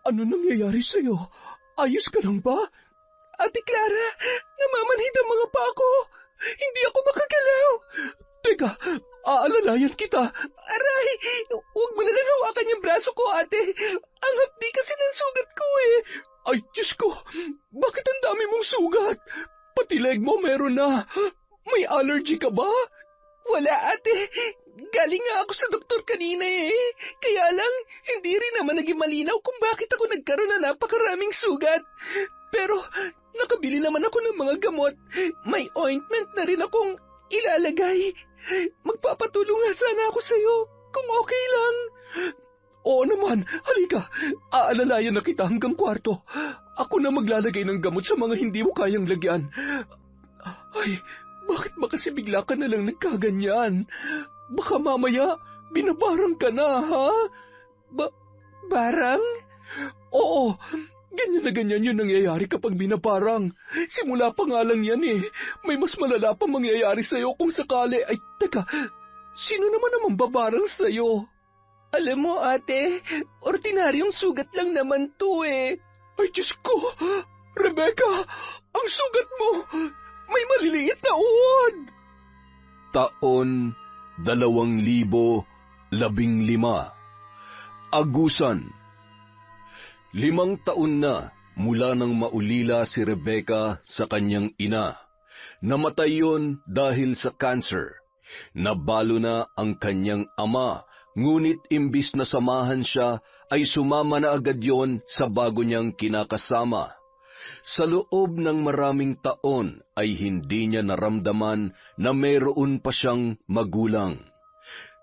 Ano nangyayari sa'yo? Ayos ka lang ba? Ate Clara, namamanhid ang mga paa ko. Hindi ako makagalaw. Teka, aalalayan kita. Aray, huwag mo nalang hawakan yung braso ko, ate. Ang hapdi kasi ng sugat ko eh. Ay, Diyos ko, bakit ang dami mong sugat? Pati leg mo meron na. May allergy ka ba? Wala, ate. Galing nga ako sa doktor kanina eh. Kaya lang, hindi rin naman naging malinaw kung bakit ako nagkaroon na napakaraming sugat. Pero, nakabili naman ako ng mga gamot. May ointment na rin akong ilalagay. Magpapatulong nga sana ako sa'yo, kung okay lang. Oo naman, halika. Aalalayan na kita hanggang kwarto. Ako na maglalagay ng gamot sa mga hindi mo kayang lagyan. Ay, bakit ba kasi bigla ka na lang nagkaganyan? Baka mamaya, binabarang ka na, ha? Barang? Oo, ganyan na ganyan yun nangyayari kapag binabarang. Simula pa nga lang yan eh. May mas malala pa mangyayari sa'yo kung sakali. Ay, teka, sino naman naman babarang sa'yo? Alam mo, ate, ordinaryong sugat lang naman to eh. Ay, Diyos ko! Rebecca, ang sugat mo! May maliliit na uod! Taon 2015. Agusan. 5 taon na mula nang maulila si Rebecca sa kanyang ina. Namatay yon dahil sa cancer. Nabalo na ang kanyang ama, ngunit imbis na samahan siya, ay sumama na agad yon sa bago niyang kinakasama. Sa loob ng maraming taon ay hindi niya naramdaman na mayroon pa siyang magulang.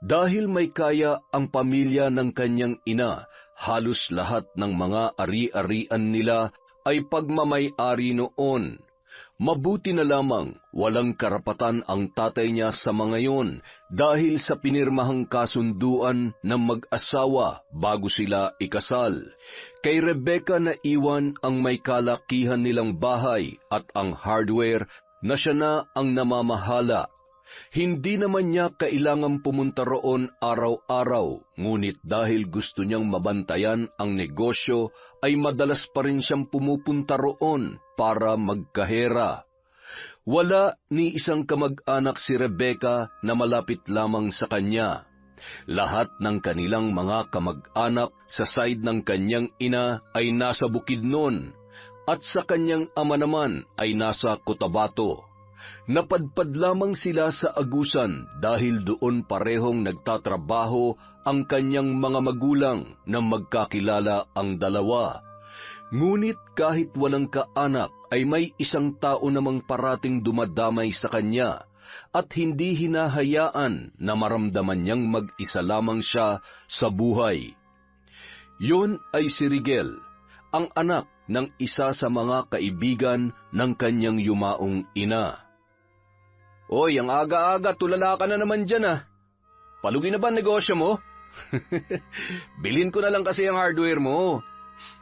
Dahil may kaya ang pamilya ng kanyang ina, halos lahat ng mga ari-arian nila ay pagmamay-ari noon. Mabuti na lamang walang karapatan ang tatay niya sa mga yon dahil sa pinirmahang kasunduan ng mag-asawa bago sila ikasal. Kay Rebecca na iwan ang may kalakihan nilang bahay at ang hardware na siya na ang namamahala. Hindi naman niya kailangang pumunta roon araw-araw, ngunit dahil gusto niyang mabantayan ang negosyo, ay madalas pa rin siyang pumupunta roon para magkahera. Wala ni isang kamag-anak si Rebecca na malapit lamang sa kanya. Lahat ng kanilang mga kamag-anak sa side ng kanyang ina ay nasa Bukidnon, at sa kanyang ama naman ay nasa Cotabato. Napadpad lamang sila sa Agusan dahil doon parehong nagtatrabaho ang kanyang mga magulang na magkakilala ang dalawa. Ngunit kahit walang kaanak ay may isang tao namang parating dumadamay sa kanya at hindi hinahayaan na maramdaman niyang mag-isa lamang siya sa buhay. Yun ay si Rigel, ang anak ng isa sa mga kaibigan ng kanyang yumaong ina. Oy, ang aga-aga, tulala ka na naman dyan ah. Palugi na ba ang negosyo mo? Bilhin ko na lang kasi ang hardware mo.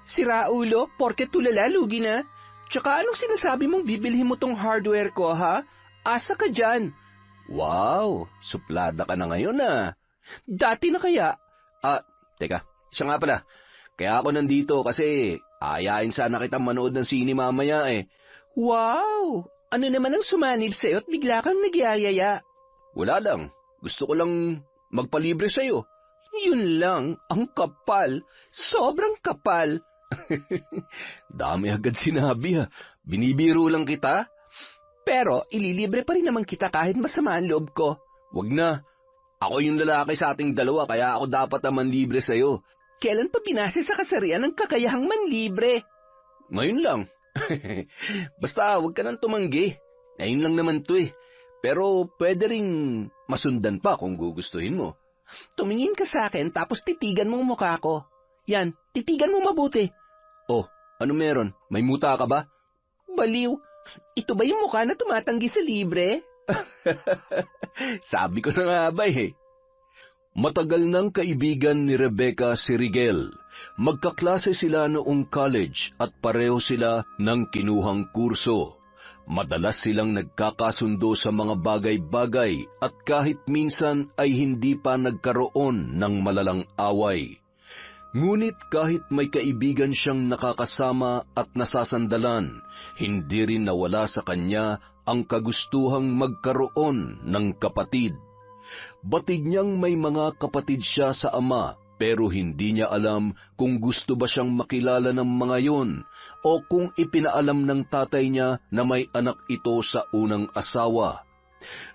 Sira ulo, porket tulala, lugi na. Tsaka anong sinasabi mong bibilhin mo tong hardware ko, ha? Asa ka dyan? Wow, suplada ka na ngayon ah. Dati na kaya? Teka, siya nga pala. Kaya ako nandito kasi ayain sana kitang manood ng sine mamaya eh. Wow! Ano naman ang sumanib sa'yo at bigla kang nagyayaya? Wala lang. Gusto ko lang magpalibre sa'yo. Yun lang, ang kapal. Sobrang kapal. Dami agad sinabi ha. Binibiro lang kita. Pero ililibre pa rin naman kita kahit masama ang loob ko. Wag na. Ako yung lalaki sa ating dalawa kaya ako dapat naman libre sa'yo. Kailan pa binase sa kasarian ng kakayahang manlibre? Ngayon lang. Basta huwag ka nang tumanggi. Ngayon lang naman to eh. Pero pwede ring masundan pa kung gugustuhin mo. Tumingin ka sa akin tapos titigan mong mukha ko. Yan, titigan mo mabuti. Oh, ano meron? May muta ka ba? Baliw, ito ba yung mukha na tumatanggi sa libre? Sabi ko na nga ba eh. Matagal ng kaibigan ni Rebecca si Rigel. Magkaklase sila noong college at pareho sila ng kinuhang kurso. Madalas silang nagkakasundo sa mga bagay-bagay at kahit minsan ay hindi pa nagkaroon ng malalang away. Ngunit kahit may kaibigan siyang nakakasama at nasasandalan, hindi rin nawala sa kanya ang kagustuhang magkaroon ng kapatid. Batid niyang may mga kapatid siya sa ama, pero hindi niya alam kung gusto ba siyang makilala ng mga yon o kung ipinaalam ng tatay niya na may anak ito sa unang asawa.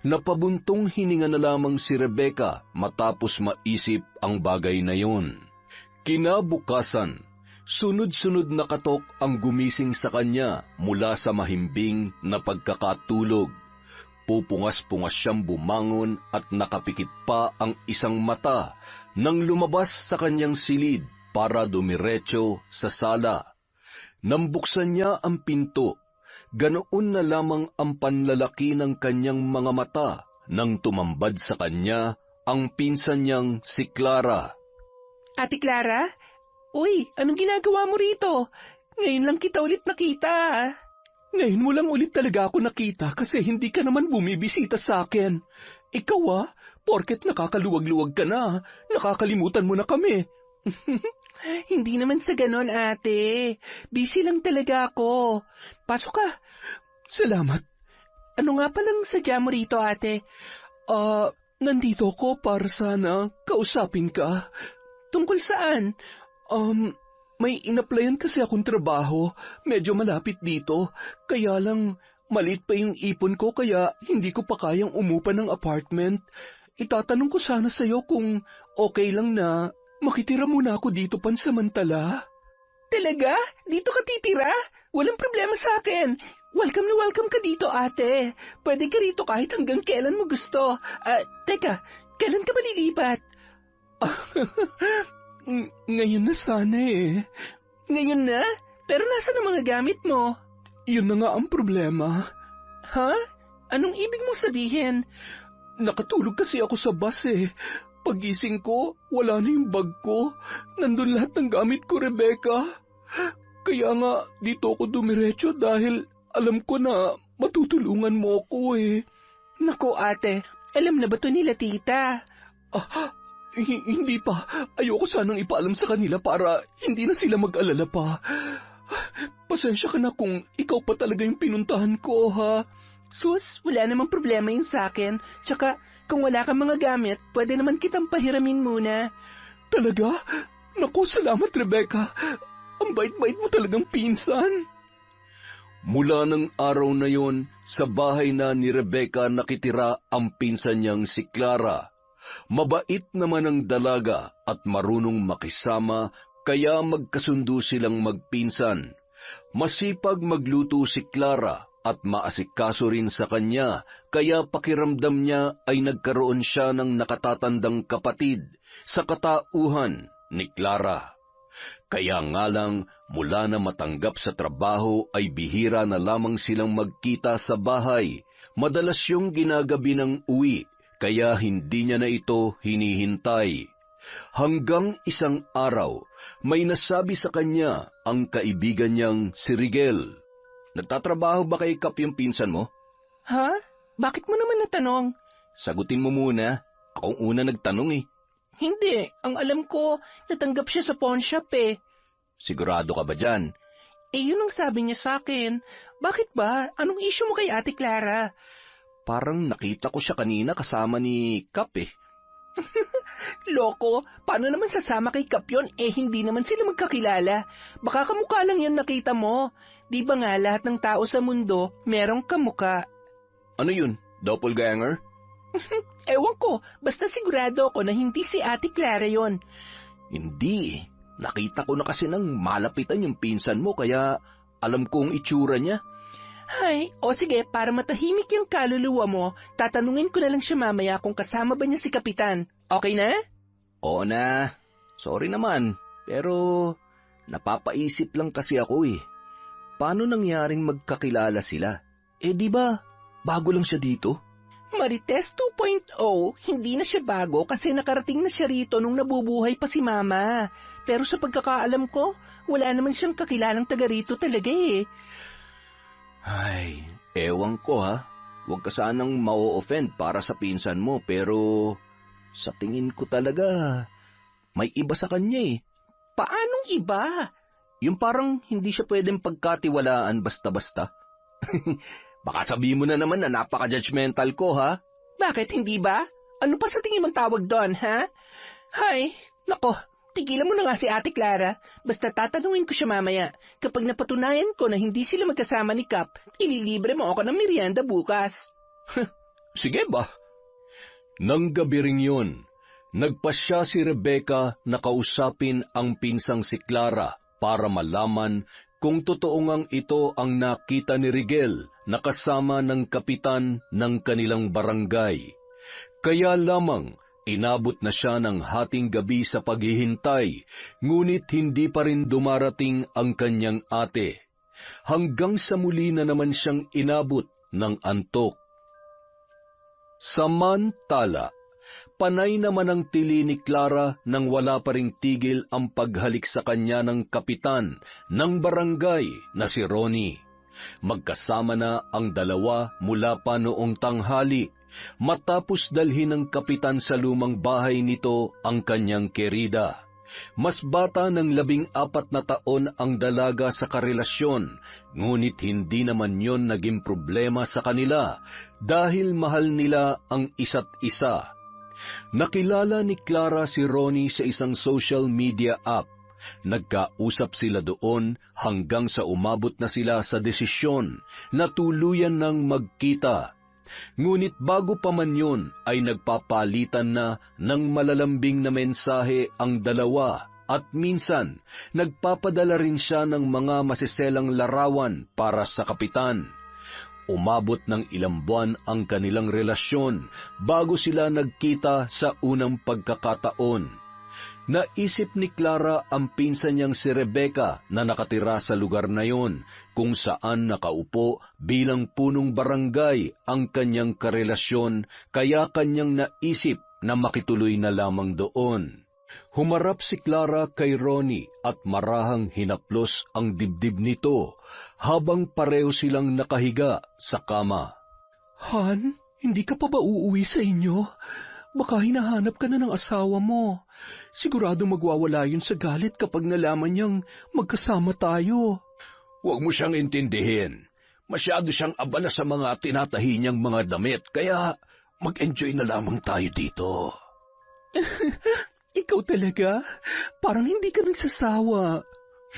Napabuntong hininga na lamang si Rebecca matapos maisip ang bagay na yon. Kinabukasan, sunod-sunod na katok ang gumising sa kanya mula sa mahimbing na pagkakatulog. Pupungas-pungas siyang bumangon at nakapikit pa ang isang mata nang lumabas sa kanyang silid para dumiretso sa sala. Nang buksan niya ang pinto, ganoon na lamang ang panlalaki ng kanyang mga mata nang tumambad sa kanya ang pinsan niyang si Clara. Ate Clara? Uy, anong ginagawa mo rito? Ngayon lang kita ulit nakita. Ngayon mo lang ulit talaga ako nakita kasi hindi ka naman bumibisita sa akin. Ikaw porket nakakaluwag-luwag ka na, nakakalimutan mo na kami. Hindi naman sa ganon, ate. Busy lang talaga ako. Pasok ka. Salamat. Ano nga palang sadya mo rito, ate? Nandito ko para sana kausapin ka. Tungkol saan? May inaplayan kasi akong trabaho. Medyo malapit dito. Kaya lang, maliit pa yung ipon ko kaya hindi ko pa kayang umupa ng apartment. Itatanong ko sana sa'yo kung okay lang na makitira muna ako dito pansamantala. Talaga? Dito ka titira? Walang problema sa akin. Welcome na welcome ka dito, ate. Pwede ka rito kahit hanggang kailan mo gusto. Teka, kailan ka ba lilipat? Ngayon na sana eh. Ngayon na? Pero nasa na mga gamit mo? Yun na nga ang problema. Ha? Anong ibig mong sabihin? Nakatulog kasi ako sa bus eh. Pagising ko, wala na yung bag ko. Nandun lahat ng gamit ko, Rebecca. Kaya nga, dito ako dumiretso dahil alam ko na matutulungan mo ako eh. Nako ate, alam na ba to nila tita? Hindi pa. Ayoko sanang ipaalam sa kanila para hindi na sila mag-alala pa. Pasensya ka na kung ikaw pa talaga yung pinuntahan ko, ha? Sus, wala namang problema yun sa akin. Tsaka, kung wala kang mga gamit, pwede naman kitang pahiramin muna. Talaga? Naku, salamat, Rebecca. Ang bait-bait mo talagang pinsan. Mula ng araw na yon, sa bahay na ni Rebecca nakitira ang pinsan niyang si Clara. Mabait naman ang dalaga at marunong makisama, kaya magkasundo silang magpinsan. Masipag magluto si Clara at maasikaso rin sa kanya, kaya pakiramdam niya ay nagkaroon siya ng nakatatandang kapatid sa katauhan ni Clara. Kaya nga lang, mula na matanggap sa trabaho ay bihira na lamang silang magkita sa bahay. Madalas yung ginagabi ng uwi, kaya hindi niya na ito hinihintay. Hanggang isang araw, may nasabi sa kanya ang kaibigan niyang si Rigel. Nagtatrabaho ba kay Kap yung pinsan mo? Ha? Bakit mo naman natanong? Sagutin mo muna. Akong una nagtanong eh. Hindi. Ang alam ko, natanggap siya sa pawn shop eh. Sigurado ka ba dyan? Yun ang sabi niya sa akin. Bakit ba? Anong issue mo kay Ate Clara? Parang nakita ko siya kanina kasama ni Kap eh. Loko, paano naman sasama kay Kap yun? Hindi naman sila magkakilala. Baka kamukha lang yan nakita mo. Di ba nga lahat ng tao sa mundo merong kamuka? Ano yun? Doppelganger? Ewan ko, basta sigurado ako na hindi si Ate Clara yon. Hindi. Nakita ko na kasi nang malapitan yung pinsan mo kaya alam ko ang itsura niya. Hay, sige, para matahimik yung kaluluwa mo, tatanungin ko na lang siya mamaya kung kasama ba niya si Kapitan. Okay na? Oo na. Sorry naman, pero napapaisip lang kasi ako eh. Paano nangyaring magkakilala sila? Di ba, bago lang siya dito? Marites 2.0, hindi na siya bago kasi nakarating na siya rito nung nabubuhay pa si Mama. Pero sa pagkakaalam ko, wala naman siyang kakilalang taga rito talaga eh. Ay, ewan ko ha. Huwag ka sanang ma-offend para sa pinsan mo pero sa tingin ko talaga may iba sa kanya eh. Paanong iba? Yung parang hindi siya pwedeng pagkatiwalaan basta-basta. Baka sabihin mo na naman na napaka-judgmental ko, ha? Bakit hindi ba? Ano pa sa tingin mong tawag doon, ha? Hay, nako, tigilan mo na nga si Ate Clara. Basta tatanungin ko siya mamaya. Kapag napatunayan ko na hindi sila magkasama ni Cap, ililibre mo ako ng merienda bukas. Sige ba? Nang gabi ring yun, nagpasya si Rebecca na kausapin ang pinsang si Clara para malaman kung totoo ngang ito ang nakita ni Rigel na kasama ng kapitan ng kanilang barangay. Kaya lamang inabot na siya ng hating gabi sa paghihintay, ngunit hindi pa rin dumarating ang kanyang ate. Hanggang sa muli na naman siyang inabot ng antok. Samantala, panay naman ang tili ni Clara nang wala pa ring tigil ang paghalik sa kanya ng kapitan ng barangay na si Ronnie. Magkasama na ang dalawa mula pa noong tanghali, matapos dalhin ng kapitan sa lumang bahay nito ang kanyang kerida. Mas bata ng 14 na taon ang dalaga sa karelasyon, ngunit hindi naman yon naging problema sa kanila dahil mahal nila ang isa't isa. Nakilala ni Clara si Ronnie sa isang social media app. Nagkausap sila doon hanggang sa umabot na sila sa desisyon na tuluyan ng magkita. Ngunit bago pa man yun ay nagpapalitan na ng malalambing na mensahe ang dalawa at minsan nagpapadala rin siya ng mga masiselang larawan para sa kapitan. Umabot ng ilang buwan ang kanilang relasyon bago sila nagkita sa unang pagkakataon. Naisip ni Clara ang pinsan niyang si Rebecca na nakatira sa lugar na yon, kung saan nakaupo bilang punong barangay ang kanyang karelasyon, kaya kanyang naisip na makituloy na lamang doon. Humarap si Clara kay Ronnie at marahang hinaplos ang dibdib nito habang pareho silang nakahiga sa kama. Han, hindi ka pa ba uuwi sa inyo? Baka hinahanap ka na ng asawa mo. Siguradong magwawala yun sa galit kapag nalaman niyang magkasama tayo. Huwag mo siyang intindihin. Masyado siyang abala sa mga tinatahi niyang mga damit, kaya mag-enjoy na lamang tayo dito. Ikaw talaga? Parang hindi ka nagsasawa.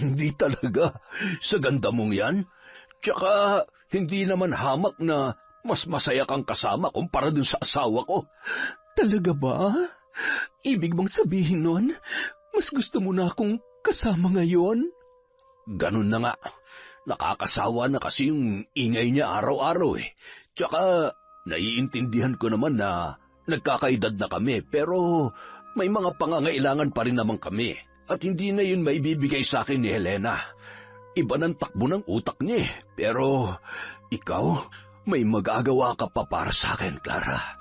Hindi talaga. Sa ganda mong yan. Tsaka hindi naman hamak na mas masaya kang kasama kumpara dun sa asawa ko. Talaga ba? Ibig bang sabihin nun, mas gusto mo na akong kasama ngayon? Ganun na nga. Nakakasawa na kasi yung ingay niya araw-araw eh. Tsaka naiintindihan ko naman na nagkakaedad na kami, pero may mga pangangailangan pa rin naman kami. At hindi na yun maibibigay sa akin ni Helena. Iba ng takbo ng utak niya eh. Pero ikaw, may magagawa ka pa para sa akin, Clara.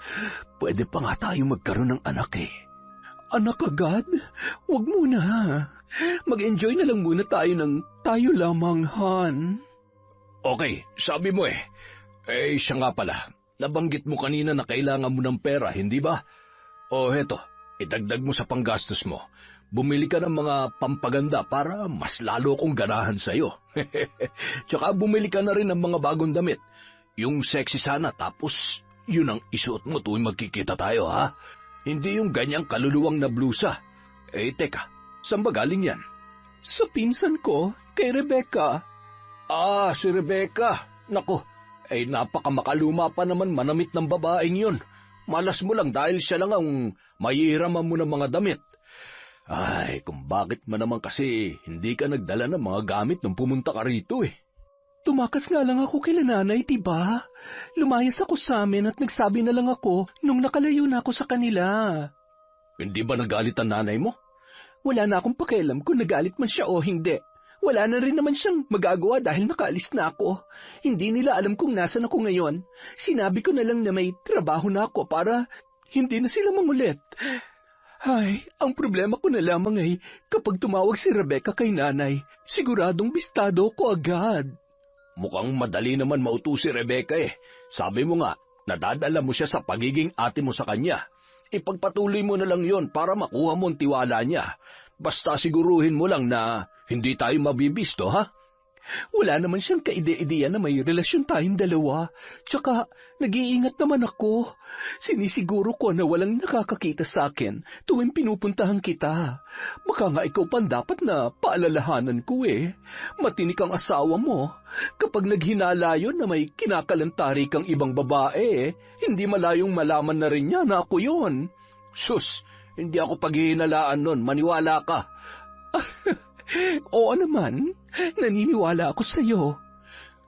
Pwede pa nga tayo magkaroon ng anak eh. Anak agad? Huwag muna. Mag-enjoy na lang muna tayo ng tayo lamang, Han. Okay, sabi mo eh. Eh, siya nga pala. Nabanggit mo kanina na kailangan mo ng pera, hindi ba? O heto, idagdag mo sa panggastos mo. Bumili ka ng mga pampaganda para mas lalo kong ganahan sa'yo. Tsaka bumili ka na rin ng mga bagong damit. Yung sexy sana, tapos yun ang isuot mo tuwing magkikita tayo, ha? Hindi yung ganyang kaluluwang na blusa. Eh, teka, saan ba galing yan? Sa pinsan ko, kay Rebecca. Ah, si Rebecca. Naku, eh napakamakaluma pa naman manamit ng babaeng yun. Malas mo lang dahil siya lang ang mahihiraman mo ng mga damit. Ay, kung bakit man naman kasi hindi ka nagdala ng mga gamit nung pumunta ka rito eh. Tumakas nga lang ako kay nanay, diba? Lumayas ako sa amin at nagsabi na lang ako nung nakalayo na ako sa kanila. Hindi ba nagalit ang nanay mo? Wala na akong pakialam kung nagalit man siya o hindi. Wala na rin naman siyang magagawa dahil nakaalis na ako. Hindi nila alam kung nasan ako ngayon. Sinabi ko na lang na may trabaho na ako para hindi na sila mangulit. Ay, ang problema ko na lamang ay kapag tumawag si Rebecca kay nanay, siguradong bistado ko agad. Mukhang madali naman mauto si Rebecca eh. Sabi mo nga, nadadala mo siya sa pagiging ate mo sa kanya. Ipagpatuloy mo na lang yon para makuha mo ang tiwala niya. Basta siguruhin mo lang na hindi tayo mabibisto, ha? Wala naman siyang kaide-ideya na may relasyon tayong dalawa. Tsaka, nag-iingat naman ako. Sinisiguro ko na walang nakakakita sa akin tuwing pinupuntahan kita. Baka nga ikaw pa dapat na paalalahanan ko eh. Matinik ang asawa mo. Kapag naghinala yun na may kinakalantari kang ibang babae, hindi malayong malaman na rin niya na ako yun. Sus, hindi ako paghihinalaan nun, maniwala ka. Oo naman, naniniwala ako sa'yo.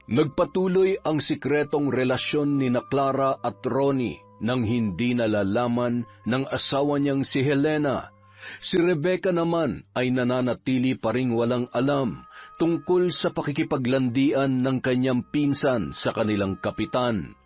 Nagpatuloy ang sikretong relasyon ni Clara at Ronnie nang hindi nalalaman ng asawa niyang si Helena. Si Rebecca naman ay nananatili pa ring walang alam tungkol sa pakikipaglandian ng kanyang pinsan sa kanilang kapitan.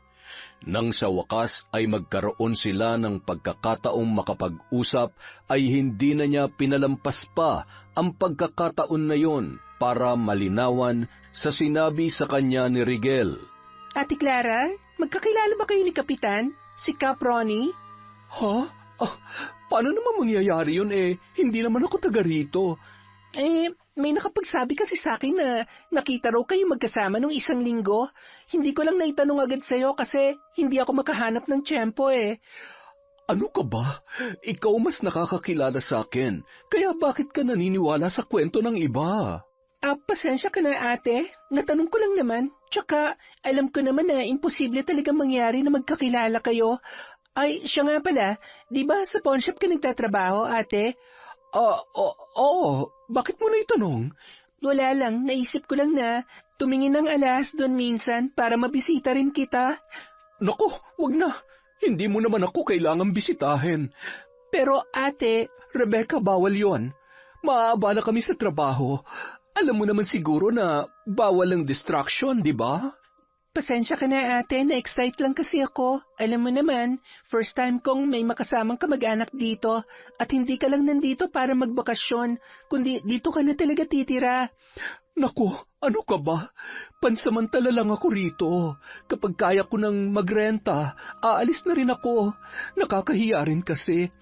Nang sa wakas ay magkaroon sila ng pagkakataong makapag-usap, ay hindi na niya pinalampas pa ang pagkakataon na yon para malinawan sa sinabi sa kanya ni Rigel. Ate Clara, magkakilala ba kayo ni Kapitan? Si Cap Ronnie? Ha? Paano naman mangyayari yun eh? Hindi naman ako taga rito. May nakapagsabi kasi sa akin na nakita raw kayo magkasama nung isang linggo. Hindi ko lang naitanong agad sa'yo kasi hindi ako makahanap ng tiyempo eh. Ano ka ba? Ikaw mas nakakakilala sa akin. Kaya bakit ka naniniwala sa kwento ng iba? Pasensya ka na ate. Natanong ko lang naman. Tsaka alam ko naman na imposible talagang mangyari na magkakilala kayo. Ay, siya nga pala. Di ba sa pawn shop ka nagtatrabaho ate? Oo. Bakit mo na itanong? Wala lang, naisip ko lang na tumingin ng alas doon minsan para mabisita rin kita. Naku, wag na. Hindi mo naman ako kailangang bisitahin. Pero ate... Rebecca, bawal yon. Maaabala kami sa trabaho. Alam mo naman siguro na bawal ang distraction, di ba? Pasensya ka na ate, na-excite lang kasi ako. Alam mo naman, first time kong may makasamang kamag-anak dito at hindi ka lang nandito para magbakasyon, kundi dito ka na talaga titira. Naku, ano ka ba? Pansamantala lang ako rito. Kapag kaya ko nang magrenta, aalis na rin ako. Nakakahiya rin kasi.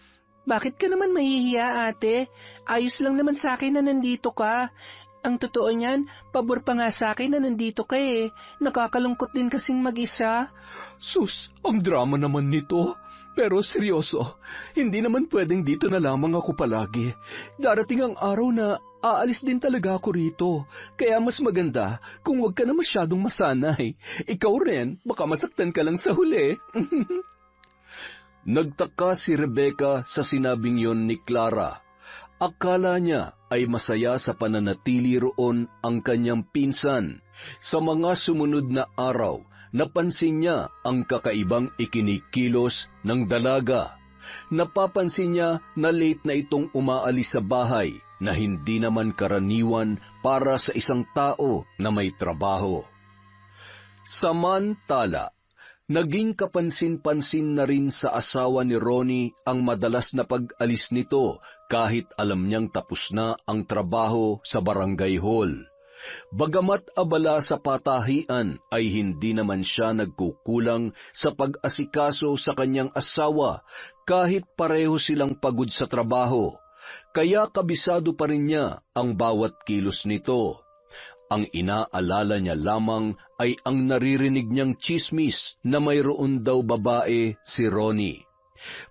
Bakit ka naman mahihiya ate? Ayos lang naman sa akin na nandito ka. Ang totoo niyan, pabor pa nga sa akin na nandito ka eh. Nakakalungkot din kasing mag-isa. Sus, ang drama naman nito. Pero seryoso, hindi naman pwedeng dito na lamang ako palagi. Darating ang araw na aalis din talaga ako rito. Kaya mas maganda kung wag ka na masyadong masanay. Ikaw rin, baka masaktan ka lang sa huli. Nagtaka si Rebecca sa sinabing yon ni Clara. Akala niya ay masaya sa pananatili roon ang kanyang pinsan. Sa mga sumunod na araw, napansin niya ang kakaibang ikinikilos ng dalaga. Napapansin niya na late na itong umaalis sa bahay na hindi naman karaniwan para sa isang tao na may trabaho. Samantala, naging kapansin-pansin na rin sa asawa ni Ronnie ang madalas na pag-alis nito kahit alam niyang tapos na ang trabaho sa barangay hall. Bagamat abala sa patahian ay hindi naman siya nagkukulang sa pag-asikaso sa kanyang asawa kahit pareho silang pagod sa trabaho. Kaya kabisado pa rin niya ang bawat kilos nito. Ang inaalala niya lamang ay ang naririnig niyang tsismis na mayroon daw babae si Ronnie.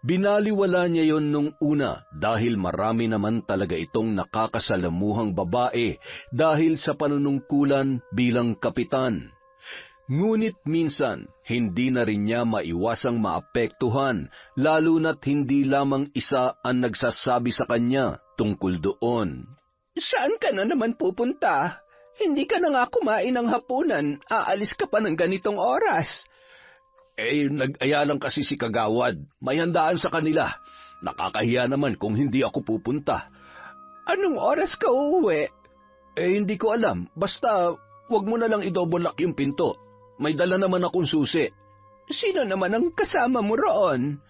Binaliwala niya yon nung una dahil marami naman talaga itong nakakasalamuhang babae dahil sa panunungkulan bilang kapitan. Ngunit minsan, hindi na rin niya maiwasang maapektuhan, lalo na't hindi lamang isa ang nagsasabi sa kanya tungkol doon. Saan ka na naman pupunta? Hindi ka na nga kumain ng hapunan, aalis ka pa ng ganitong oras. Nag-aya lang kasi si Kagawad. May handaan sa kanila. Nakakahiya naman kung hindi ako pupunta. Anong oras ka uuwi? Hindi ko alam. Basta, wag mo na lang i-double lock yung pinto. May dala naman akong susi. Sino naman ang kasama mo roon?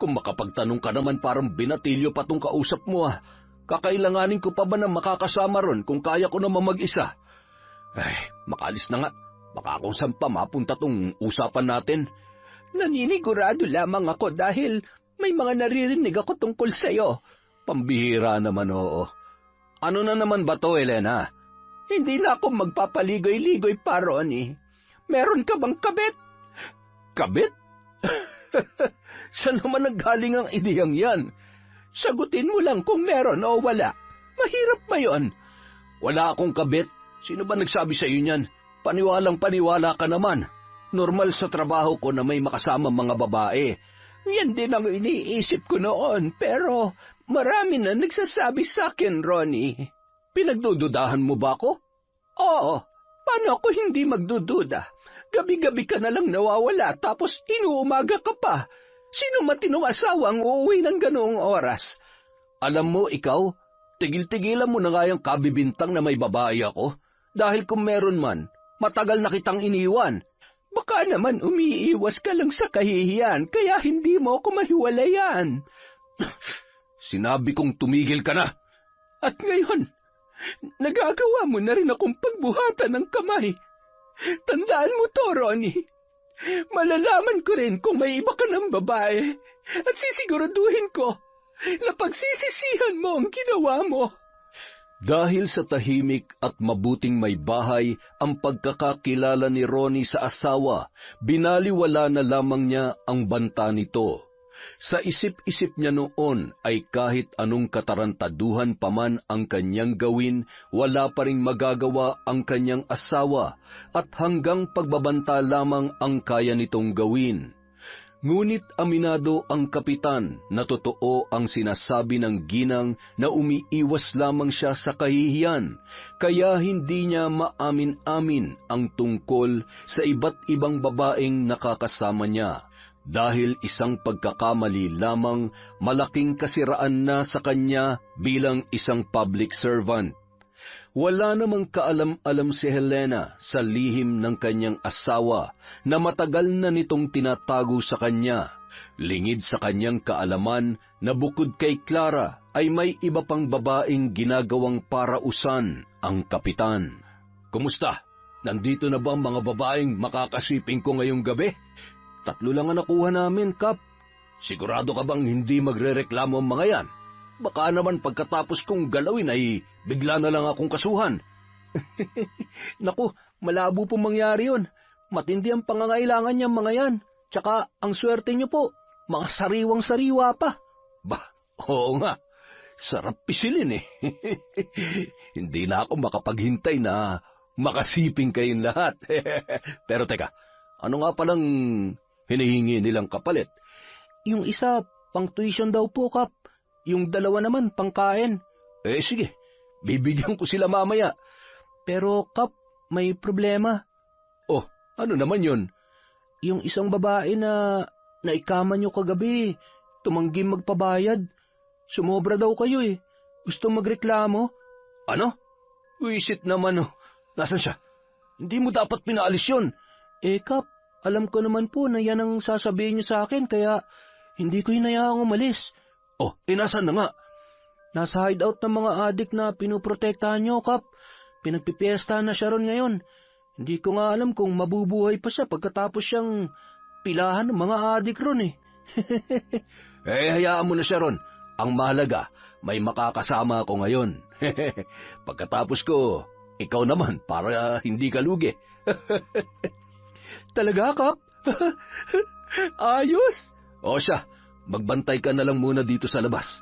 Kung makapagtanong ka naman parang binatilyo pa tong kausap mo Kakailanganin ko pa ba na makakasama ron kung kaya ko naman mag-isa? Makalis na nga. Baka kung saan pa mapunta tong usapan natin. Naninigurado lamang ako dahil may mga naririnig ako tungkol sa'yo. Pambihira naman, oo. Ano na naman ba to, Elena? Hindi na ako magpapaligoy-ligoy pa, Ronnie. Meron ka bang kabit? Kabit? Saan naman nanggaling ang ideyang yan? Sagutin mo lang kung meron o wala. Mahirap ba yun? Wala akong kabit. Sino ba nagsabi sa iyo niyan? Paniwalang-paniwala ka naman. Normal sa trabaho ko na may makasama mga babae. Yan din ang iniisip ko noon, pero marami na nagsasabi sa akin, Ronnie. Pinagdududahan mo ba ako? Oo, paano ako hindi magdududa? Gabi-gabi ka na lang nawawala tapos inuumaga ka pa. Sino matinong asawa ang uuwi ng ganoong oras? Alam mo, ikaw, tigil-tigilan mo na nga yung kabibintang na may babae ako. Dahil kung meron man, matagal na kitang iniwan. Baka naman umiiwas ka lang sa kahihiyan, kaya hindi mo ako mahiwalayan. Sinabi kong tumigil ka na. At ngayon, nagagawa mo na rin akong pagbuhatan ng kamay. Tandaan mo to, Ronnie. Malalaman ko rin kung may iba ka ng babae at sisiguraduhin ko na pagsisisihan mo ang ginawa mo. Dahil sa tahimik at mabuting may bahay ang pagkakakilala ni Ronnie sa asawa, binaliwala na lamang niya ang banta nito. Sa isip-isip niya noon ay kahit anong katarantaduhan pa man ang kanyang gawin, wala pa ring magagawa ang kanyang asawa at hanggang pagbabanta lamang ang kaya nitong gawin. Ngunit aminado ang kapitan na totoo ang sinasabi ng ginang na umiiwas lamang siya sa kahihiyan, kaya hindi niya maamin-amin ang tungkol sa iba't ibang babaeng nakakasama niya. Dahil isang pagkakamali lamang, malaking kasiraan na sa kanya bilang isang public servant. Wala namang kaalam-alam si Helena sa lihim ng kanyang asawa na matagal na nitong tinatago sa kanya. Lingid sa kanyang kaalaman na bukod kay Clara ay may iba pang babaeng ginagawang parausan ang kapitan. Kumusta? Nandito na ba ang mga babaeng makakasiping ko ngayong gabi? 3 lang ang nakuha namin, Kap. Sigurado ka bang hindi magrereklamo ang mga yan? Baka naman pagkatapos kong galawin ay bigla na lang akong kasuhan. Naku, malabo po mangyari yun. Matindi ang pangangailangan niyang mga yan. Tsaka ang swerte niyo po, mga sariwang-sariwa pa. Bah, oo nga. Sarap pisilin eh. Hindi na ako makapaghintay na makasiping kayong lahat. Pero teka, ano nga palang hinihingi nilang kapalit? Yung isa, pang tuition daw po, Kap. Yung 2 naman, pangkain. Sige, bibigyan ko sila mamaya. Pero, Kap, may problema. Oh, ano naman yun? Yung isang babae na naikaman nyo kagabi, tumanggi magpabayad. Sumobra daw kayo eh. Gusto magreklamo. Ano? Wisit naman oh. Nasaan siya? Hindi mo dapat pinaalis yun. Kap, alam ko naman po na yan ang sasabihin niyo sa akin, kaya hindi ko hinayaang umalis. Oh, nasaan na nga? Nasa hideout ng mga adik na pinuprotektahan niyo, Kap. Pinagpipiesta na siya ron ngayon. Hindi ko nga alam kung mabubuhay pa siya pagkatapos siyang pilahan ng mga adik ron eh. Hayaan mo na siya ron. Ang mahalaga, may makakasama ako ngayon. Pagkatapos ko, ikaw naman para hindi ka lugi. Talaga, Kap? Ayos! O siya, magbantay ka na lang muna dito sa labas.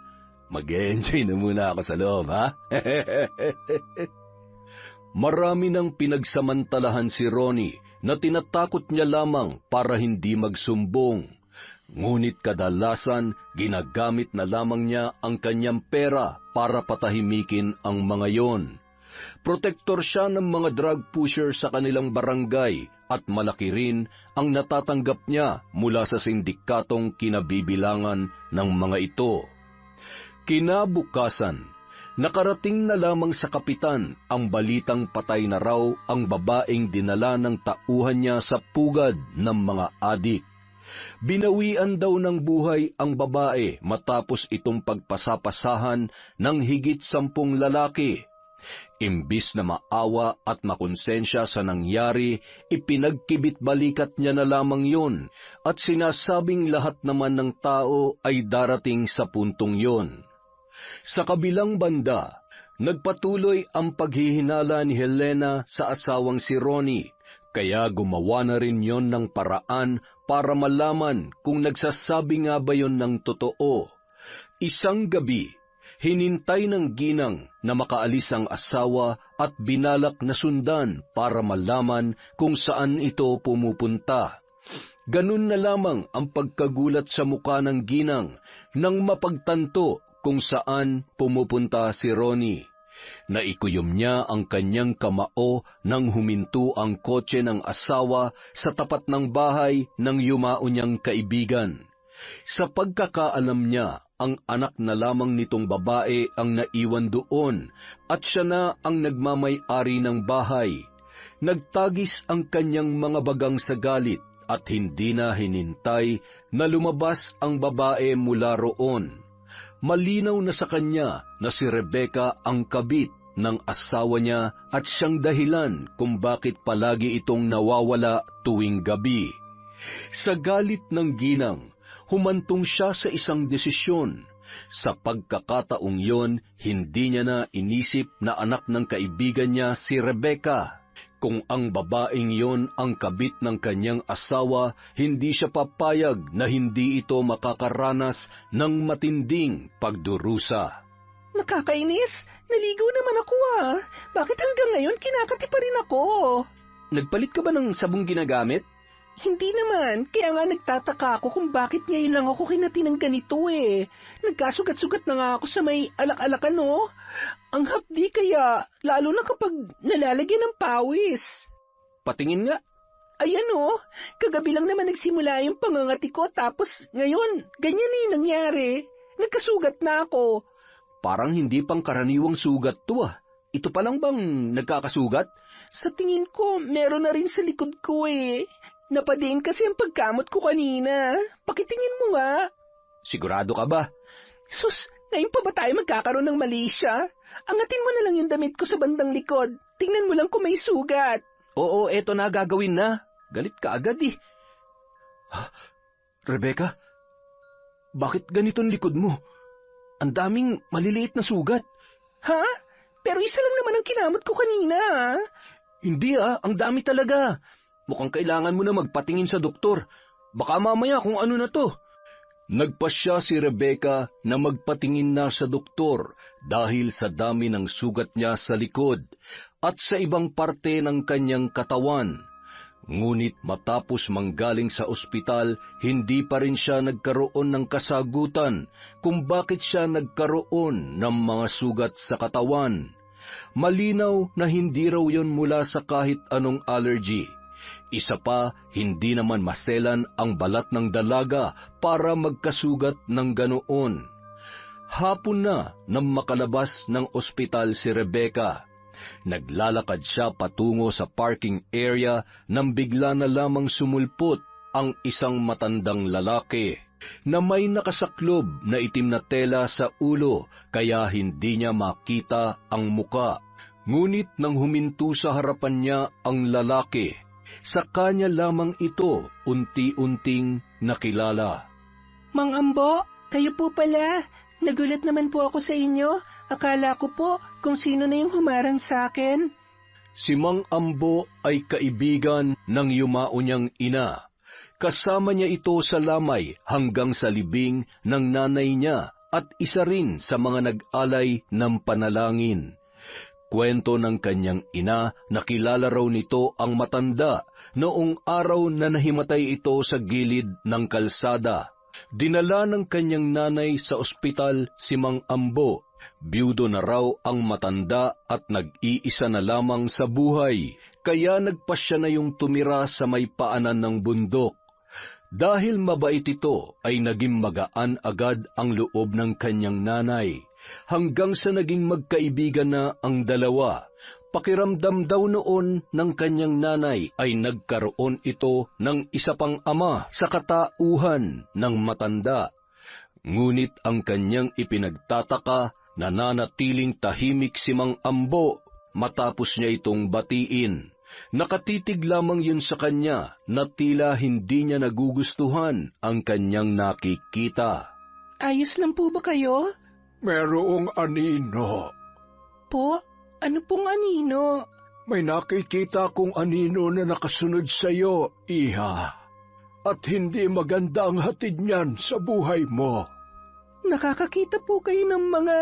Mag-enjoy na muna ako sa loob, ha? Marami nang pinagsamantalahan si Ronnie na tinatakot niya lamang para hindi magsumbong. Ngunit kadalasan, ginagamit na lamang niya ang kanyang pera para patahimikin ang mga yon. Protektor siya ng mga drug pusher sa kanilang barangay at malaki rin ang natatanggap niya mula sa sindikatong kinabibilangan ng mga ito. Kinabukasan, nakarating na lamang sa kapitan ang balitang patay na raw ang babaeng dinala ng tauhan niya sa pugad ng mga adik. Binawian daw ng buhay ang babae matapos itong pagpasapasahan ng higit 10 lalaki. Imbis na maawa at makonsensya sa nangyari, ipinagkibit-balikat niya na lamang yun at sinasabing lahat naman ng tao ay darating sa puntong yun. Sa kabilang banda, Nagpatuloy ang paghihinala ni Helena sa asawang si Ronnie, kaya gumawa na rin yon ng paraan para malaman kung nagsasabi nga ba yon ng totoo. Isang gabi, hinintay ng ginang na makaalis ang asawa at binalak na sundan para malaman kung saan ito pumupunta. Ganun na lamang ang pagkagulat sa muka ng ginang nang mapagtanto kung saan pumupunta si Ronnie. Naikuyom niya ang kanyang kamao nang huminto ang kotse ng asawa sa tapat ng bahay ng yumao niyang kaibigan. Sa pagkakaalam niya, ang anak na lamang nitong babae ang naiwan doon at siya na ang nagmamay-ari ng bahay. Nagtagis ang kanyang mga bagang sa galit at hindi na hinintay na lumabas ang babae mula roon. Malinaw na sa kanya na si Rebecca ang kabit ng asawa niya at siyang dahilan kung bakit palagi itong nawawala tuwing gabi. Sa galit ng ginang, humantong siya sa isang desisyon. Sa pagkakataong yon, hindi niya na inisip na anak ng kaibigan niya si Rebecca. Kung ang babaeng yon ang kabit ng kanyang asawa, hindi siya papayag na hindi ito makakaranas ng matinding pagdurusa. Nakakainis! Naligo naman ako Bakit hanggang ngayon kinakati pa rin ako? Nagpalit ka ba ng sabong ginagamit? Hindi naman, kaya nga nagtataka ako kung bakit ngayon lang ako kinati ng ganito Nagkasugat-sugat na nga ako sa may alak-alakan Ang hapdi kaya, lalo na kapag nalalagyan ng pawis. Patingin nga. Ayan kagabi lang naman nagsimula yung pangangati ko tapos ngayon, ganyan yung nangyari. Nagkasugat na ako. Parang hindi pang karaniwang sugat to Ito pa lang bang nagkakasugat? Sa tingin ko, meron na rin sa likod ko Napadiin kasi ang pagkamot ko kanina. Pakitingin mo nga. Sigurado ka ba? Sus, ngayon pa ba tayo magkakaroon ng mali siya? Angatin mo na lang yung damit ko sa bandang likod. Tingnan mo lang kung may sugat. Oo, eto na gagawin na. Galit ka agad Rebecca, bakit ganitong likod mo? Ang daming maliliit na sugat. Ha? Pero isa lang naman ang kinamot ko kanina Hindi ang dami talaga. Mukhang kailangan mo na magpatingin sa doktor. Baka mamaya kung ano na to. Nagpasya si Rebecca na magpatingin na sa doktor dahil sa dami ng sugat niya sa likod at sa ibang parte ng kanyang katawan. Ngunit matapos manggaling sa ospital, hindi pa rin siya nagkaroon ng kasagutan kung bakit siya nagkaroon ng mga sugat sa katawan. Malinaw na hindi raw yon mula sa kahit anong allergy. Isa pa, hindi naman maselan ang balat ng dalaga para magkasugat ng ganoon. Hapon na nang makalabas ng ospital si Rebecca. Naglalakad siya patungo sa parking area nang bigla na lamang sumulpot ang isang matandang lalaki na may nakasaklob na itim na tela sa ulo kaya hindi niya makita ang muka. Ngunit nang huminto sa harapan niya ang lalaki, sa kanya lamang ito unti-unting nakilala. Mang Ambo, kayo po pala. Nagulat naman po ako sa inyo. Akala ko po kung sino na yung humarang sa akin. Si Mang Ambo ay kaibigan ng yumao niyang ina. Kasama niya ito sa lamay hanggang sa libing ng nanay niya at isa rin sa mga nag-alay ng panalangin. Kwento ng kanyang ina, nakilala raw nito ang matanda noong araw na nahimatay ito sa gilid ng kalsada. Dinala ng kanyang nanay sa ospital si Mang Ambo. Biyudo na raw ang matanda at nag-iisa na lamang sa buhay, kaya nagpasya na yung tumira sa may paanan ng bundok. Dahil mabait ito, ay naging magaan agad ang loob ng kanyang nanay. Hanggang sa naging magkaibigan na ang dalawa, pakiramdam daw noon ng kanyang nanay ay nagkaroon ito ng isa pang ama sa katauhan ng matanda. Ngunit ang kanyang ipinagtataka, nananatiling tahimik si Mang Ambo matapos niya itong batiin. Nakatitig lamang yun sa kanya na tila hindi niya nagugustuhan ang kanyang nakikita. Ayos lang po ba kayo? Merong anino. Po? Ano pong anino? May nakikita kong anino na nakasunod sa iyo, Iha. At hindi maganda ang hatid niyan sa buhay mo. Nakakakita po kayo ng mga...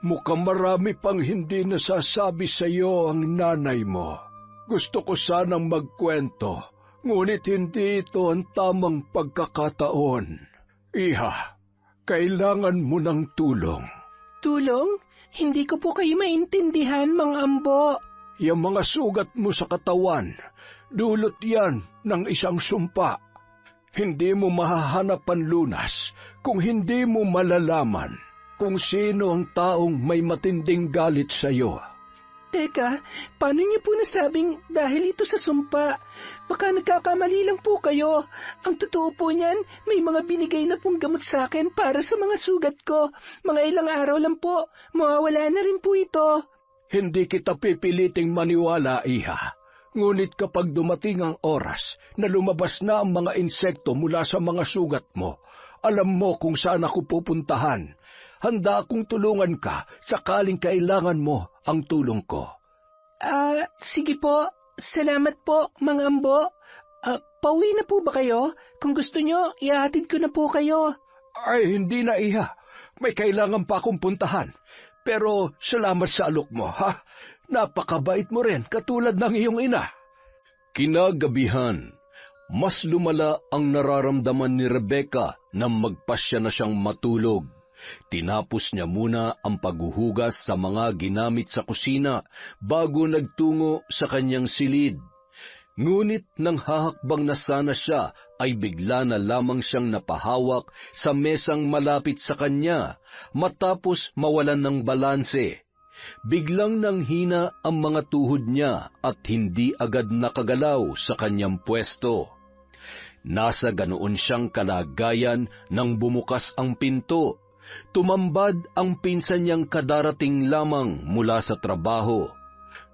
Mukhang marami pang hindi nasasabi sa iyo ang nanay mo. Gusto ko sanang magkwento, ngunit hindi ito ang tamang pagkakataon. Iha, kailangan mo ng tulong. Tulong? Hindi ko po kayo maintindihan, Mang Ambo. Yung mga sugat mo sa katawan, dulot yan ng isang sumpa. Hindi mo mahahanap ang lunas kung hindi mo malalaman kung sino ang taong may matinding galit sa iyo. Teka, paano niyo po nasabing dahil ito sa sumpa? Baka nagkakamali lang po kayo. Ang totoo po niyan, may mga binigay na pong gamot sa akin para sa mga sugat ko. Mga ilang araw lang po, mawawala na rin po ito. Hindi kita pipiliting maniwala, Iha. Ngunit kapag dumating ang oras na lumabas na ang mga insekto mula sa mga sugat mo, alam mo kung saan ako pupuntahan. Handa akong tulungan ka sakaling kailangan mo ang tulong ko. Sige po. Salamat po, Mang Ambo. Pauwi na po ba kayo? Kung gusto nyo, ihatid ko na po kayo. Ay, hindi na, Iha. May kailangan pa akong puntahan. Pero salamat sa alok mo, ha? Napakabait mo rin, katulad ng iyong ina. Kinagabihan, mas lumala ang nararamdaman ni Rebecca nang magpasya na siyang matulog. Tinapos niya muna ang paghuhugas sa mga ginamit sa kusina bago nagtungo sa kanyang silid. Ngunit nang hahakbang na sana siya, ay bigla na lamang siyang napahawak sa mesang malapit sa kanya matapos mawalan ng balanse. Biglang nanghina ang mga tuhod niya at hindi agad nakagalaw sa kanyang pwesto. Nasa ganoon siyang kalagayan nang bumukas ang pinto. Tumambad ang pinsan niyang kadarating lamang mula sa trabaho.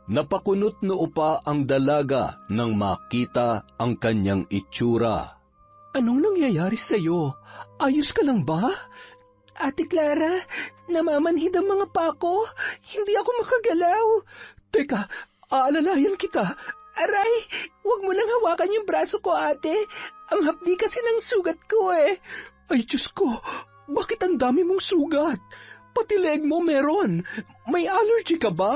Napakunot noo pa ang dalaga nang makita ang kanyang itsura. Anong nangyayari sa'yo? Ayos ka lang ba? Ate Clara, namamanhid ang mga pako. Hindi ako makagalaw. Teka, aalalayan kita. Aray, huwag mo lang hawakan yung braso ko, ate. Ang hapdi kasi ng sugat ko eh. Ay, Diyos ko, bakit ang dami mong sugat? Pati leg mo meron. May allergy ka ba?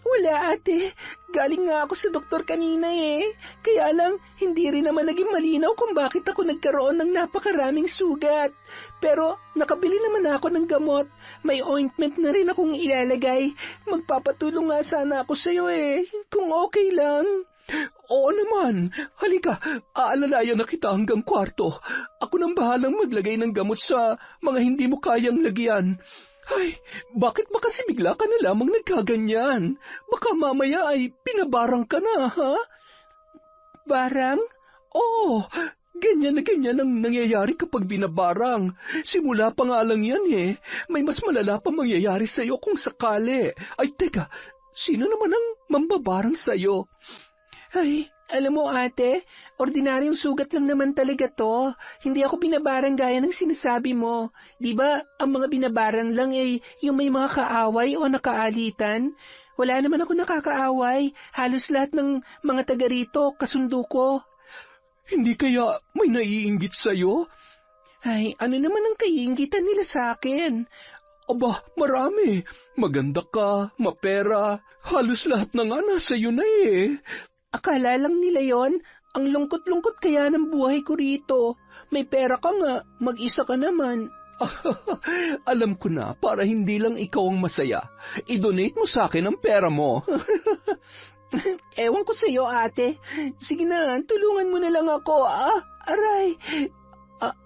Wala, ate. Galing nga ako sa doktor kanina eh. Kaya lang, hindi rin naman naging malinaw kung bakit ako nagkaroon ng napakaraming sugat. Pero nakabili naman ako ng gamot. May ointment na rin akong ilalagay. Magpapatulong nga sana ako sa'yo eh, kung okay lang. Oo naman. Halika, aalalayan na kita hanggang kwarto. Ako nang bahalang maglagay ng gamot sa mga hindi mo kayang lagyan. Ay, bakit ba kasi bigla ka na lamang nagkaganyan? Baka mamaya ay pinabarang ka na, ha? Barang? Oo, ganyan na ganyan ang nangyayari kapag binabarang. Simula pa nga lang yan eh. May mas malala pa mangyayari sa'yo kung sakali. Ay, teka, sino naman ang mambabarang sa'yo? Ay, alam mo ate, ordinaryong sugat lang naman talaga to. Hindi ako binabarang gaya ng sinasabi mo. Di ba, ang mga binabarang lang ay yung may mga kaaway o nakaalitan. Wala naman ako nakakaaway. Halos lahat ng mga taga rito, kasundo ko. Hindi kaya may naiinggit sa'yo? Ay, ano naman ang kaiinggitan nila sa akin? Aba, marami. Maganda ka, mapera. Halos lahat na nga nasa iyo na eh. Akala lang nila yon. Ang lungkot-lungkot kaya ng buhay ko rito. May pera ka nga, mag-isa ka naman. Alam ko na, para hindi lang ikaw ang masaya. I-donate mo sa akin ang pera mo. Ewan ko sa iyo, ate. Sige na, tulungan mo na lang ako. Aray.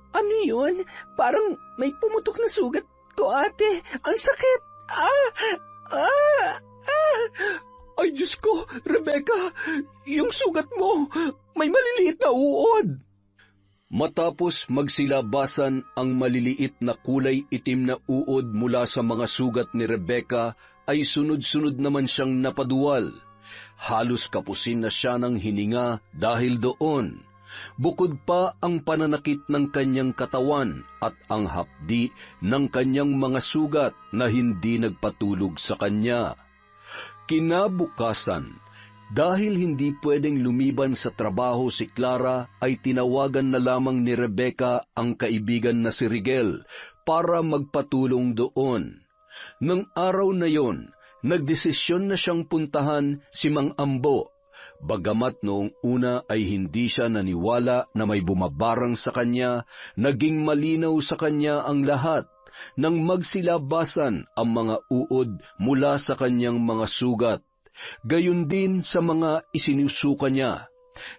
Ano yun? Parang may pumutok na sugat ko, ate. Ang sakit. Ay, Diyos ko, Rebecca, yung sugat mo, may maliliit na uod. Matapos magsilabasan ang maliliit na kulay itim na uod mula sa mga sugat ni Rebecca, ay sunod-sunod naman siyang napaduwal. Halos kapusin na siya ng hininga dahil doon. Bukod pa ang pananakit ng kanyang katawan at ang hapdi ng kanyang mga sugat na hindi nagpatulog sa kanya. Kinabukasan, dahil hindi pwedeng lumiban sa trabaho si Clara, ay tinawagan na lamang ni Rebecca ang kaibigan na si Rigel para magpatulong doon. Nang araw na yon, nagdesisyon na siyang puntahan si Mang Ambo. Bagamat noong una ay hindi siya naniwala na may bumabarang sa kanya, naging malinaw sa kanya ang lahat nang magsilabasan ang mga uod mula sa kanyang mga sugat. Gayon din sa mga isinusuka niya.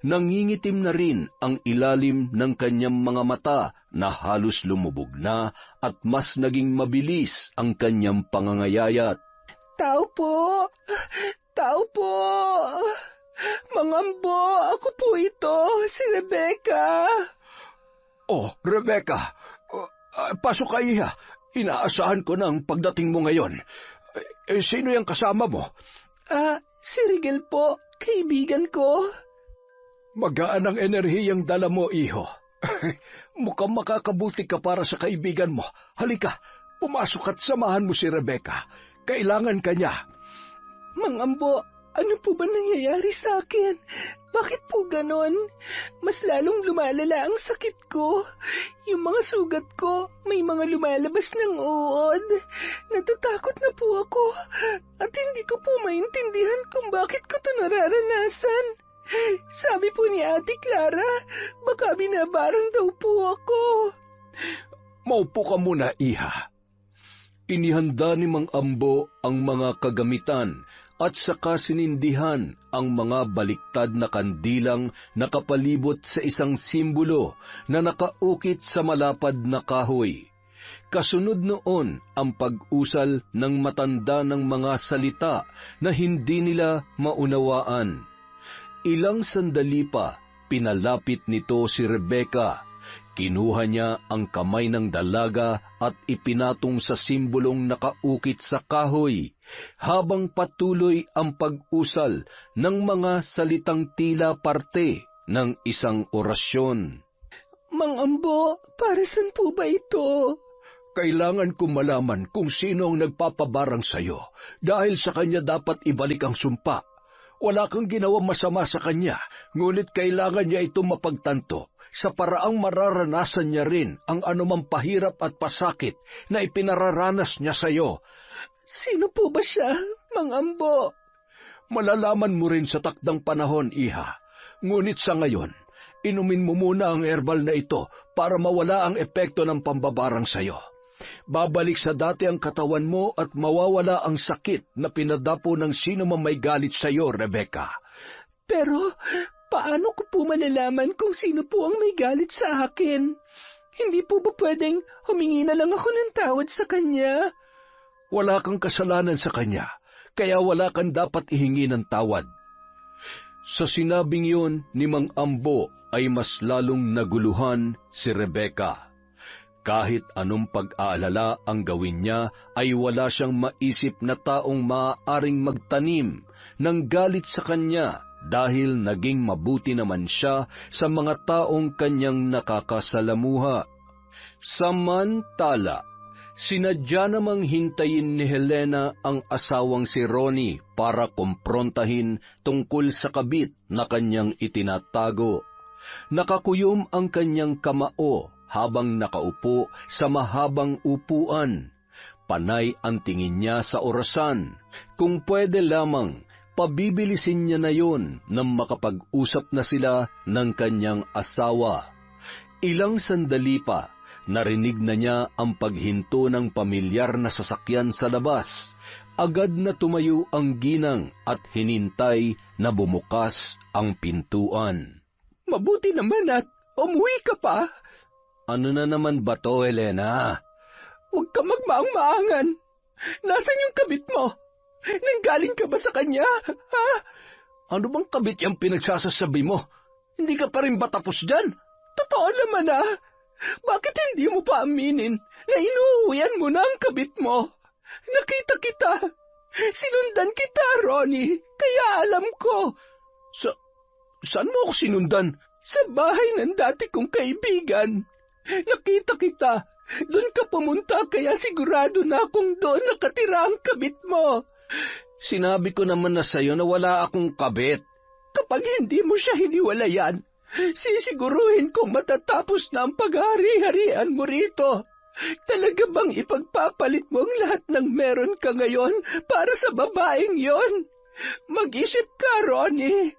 Nangingitim na rin ang ilalim ng kanyang mga mata na halos lumubog na at mas naging mabilis ang kanyang pangangayayat. Tao po! Tao po! Mang Ambo, ako po ito, si Rebecca. Oh, Rebecca, pasok ka, iha. Inaasahan ko na ang pagdating mo ngayon. Sino yung kasama mo? Si Rigel po, kaibigan ko. Magaan ang enerhiyang dala mo, iho. Mukhang makakabuti ka para sa kaibigan mo. Halika, pumasok at samahan mo si Rebecca. Kailangan ka niya. Mang Ambo, ano po ba nangyayari sa akin? Bakit po ganon? Mas lalong lumalala ang sakit ko. Yung mga sugat ko, may mga lumalabas ng uod. Natatakot na po ako. At hindi ko po maintindihan kung bakit ko ito nararanasan. Sabi po ni Ate Clara, baka binabarang daw po ako. Maupo ka muna, iha. Inihanda ni Mang Ambo ang mga kagamitan at saka sinindihan ang mga baliktad na kandilang nakapalibot sa isang simbolo na nakaukit sa malapad na kahoy. Kasunod noon ang pag-usal ng matanda ng mga salita na hindi nila maunawaan. Ilang sandali pa, pinalapit nito si Rebecca. Kinuha niya ang kamay ng dalaga at ipinatong sa simbolong nakaukit sa kahoy, habang patuloy ang pag-usal ng mga salitang tila parte ng isang orasyon. Mang Ambo, para saan po ba ito? Kailangan kong malaman kung sino ang nagpapabarang sa'yo, dahil sa kanya dapat ibalik ang sumpa. Wala kang ginawang masama sa kanya, ngunit kailangan niya ito mapagtanto sa paraang mararanasan niya rin ang anumang pahirap at pasakit na ipinararanas niya sa iyo. Sino po ba siya, Mang Ambo? Malalaman mo rin sa takdang panahon, iha. Ngunit sa ngayon, inumin mo muna ang herbal na ito para mawala ang epekto ng pambabarang sa iyo. Babalik sa dati ang katawan mo at mawawala ang sakit na pinadapo ng sino man may galit sa iyo, Rebecca. Pero paano ko po malalaman kung sino po ang may galit sa akin? Hindi po ba pwedeng humingi na lang ako ng tawad sa kanya? Wala kang kasalanan sa kanya, kaya wala kang dapat ihingi ng tawad. Sa sinabing yun ni Mang Ambo ay mas lalong naguluhan si Rebecca. Kahit anong pag-aalala ang gawin niya, ay wala siyang maisip na taong maaaring magtanim ng galit sa kanya dahil naging mabuti naman siya sa mga taong kanyang nakakasalamuha. Samantala, sinadya namang hintayin ni Helena ang asawang si Ronnie para kumprontahin tungkol sa kabit na kanyang itinatago. Nakakuyom ang kanyang kamao habang nakaupo sa mahabang upuan. Panay ang tingin niya sa orasan. Kung pwede lamang, pabibilisin niya na yon nang makapag-usap na sila ng kanyang asawa. Ilang sandali pa, narinig na niya ang paghinto ng pamilyar na sasakyan sa labas. Agad na tumayo ang ginang at hinintay na bumukas ang pintuan. Mabuti naman at umuwi ka pa. Ano na naman ba to, Helena? Huwag ka magmaang-maangan. Nasaan yung kabit mo? Nanggaling ka ba sa kanya? Ha? Ano bang kabit yung pinagsasasabi mo? Hindi ka pa rin ba tapos dyan? Totoo naman Bakit hindi mo pa aminin na inuuwian mo na ang kabit mo? Nakita kita. Sinundan kita, Ronnie. Kaya alam ko. Saan mo ako sinundan? Sa bahay ng dati kong kaibigan. Nakita kita. Doon ka pumunta kaya sigurado na akong doon nakatira ang kabit mo. Sinabi ko naman na sa'yo na wala akong kabit. Kapag hindi mo siya hiniwalayan, sisiguruhin kong matatapos na ang paghari-harian mo rito. Talaga bang ipagpapalit mo ang lahat ng meron ka ngayon para sa babaeng yon? Mag-isip ka, Ronnie.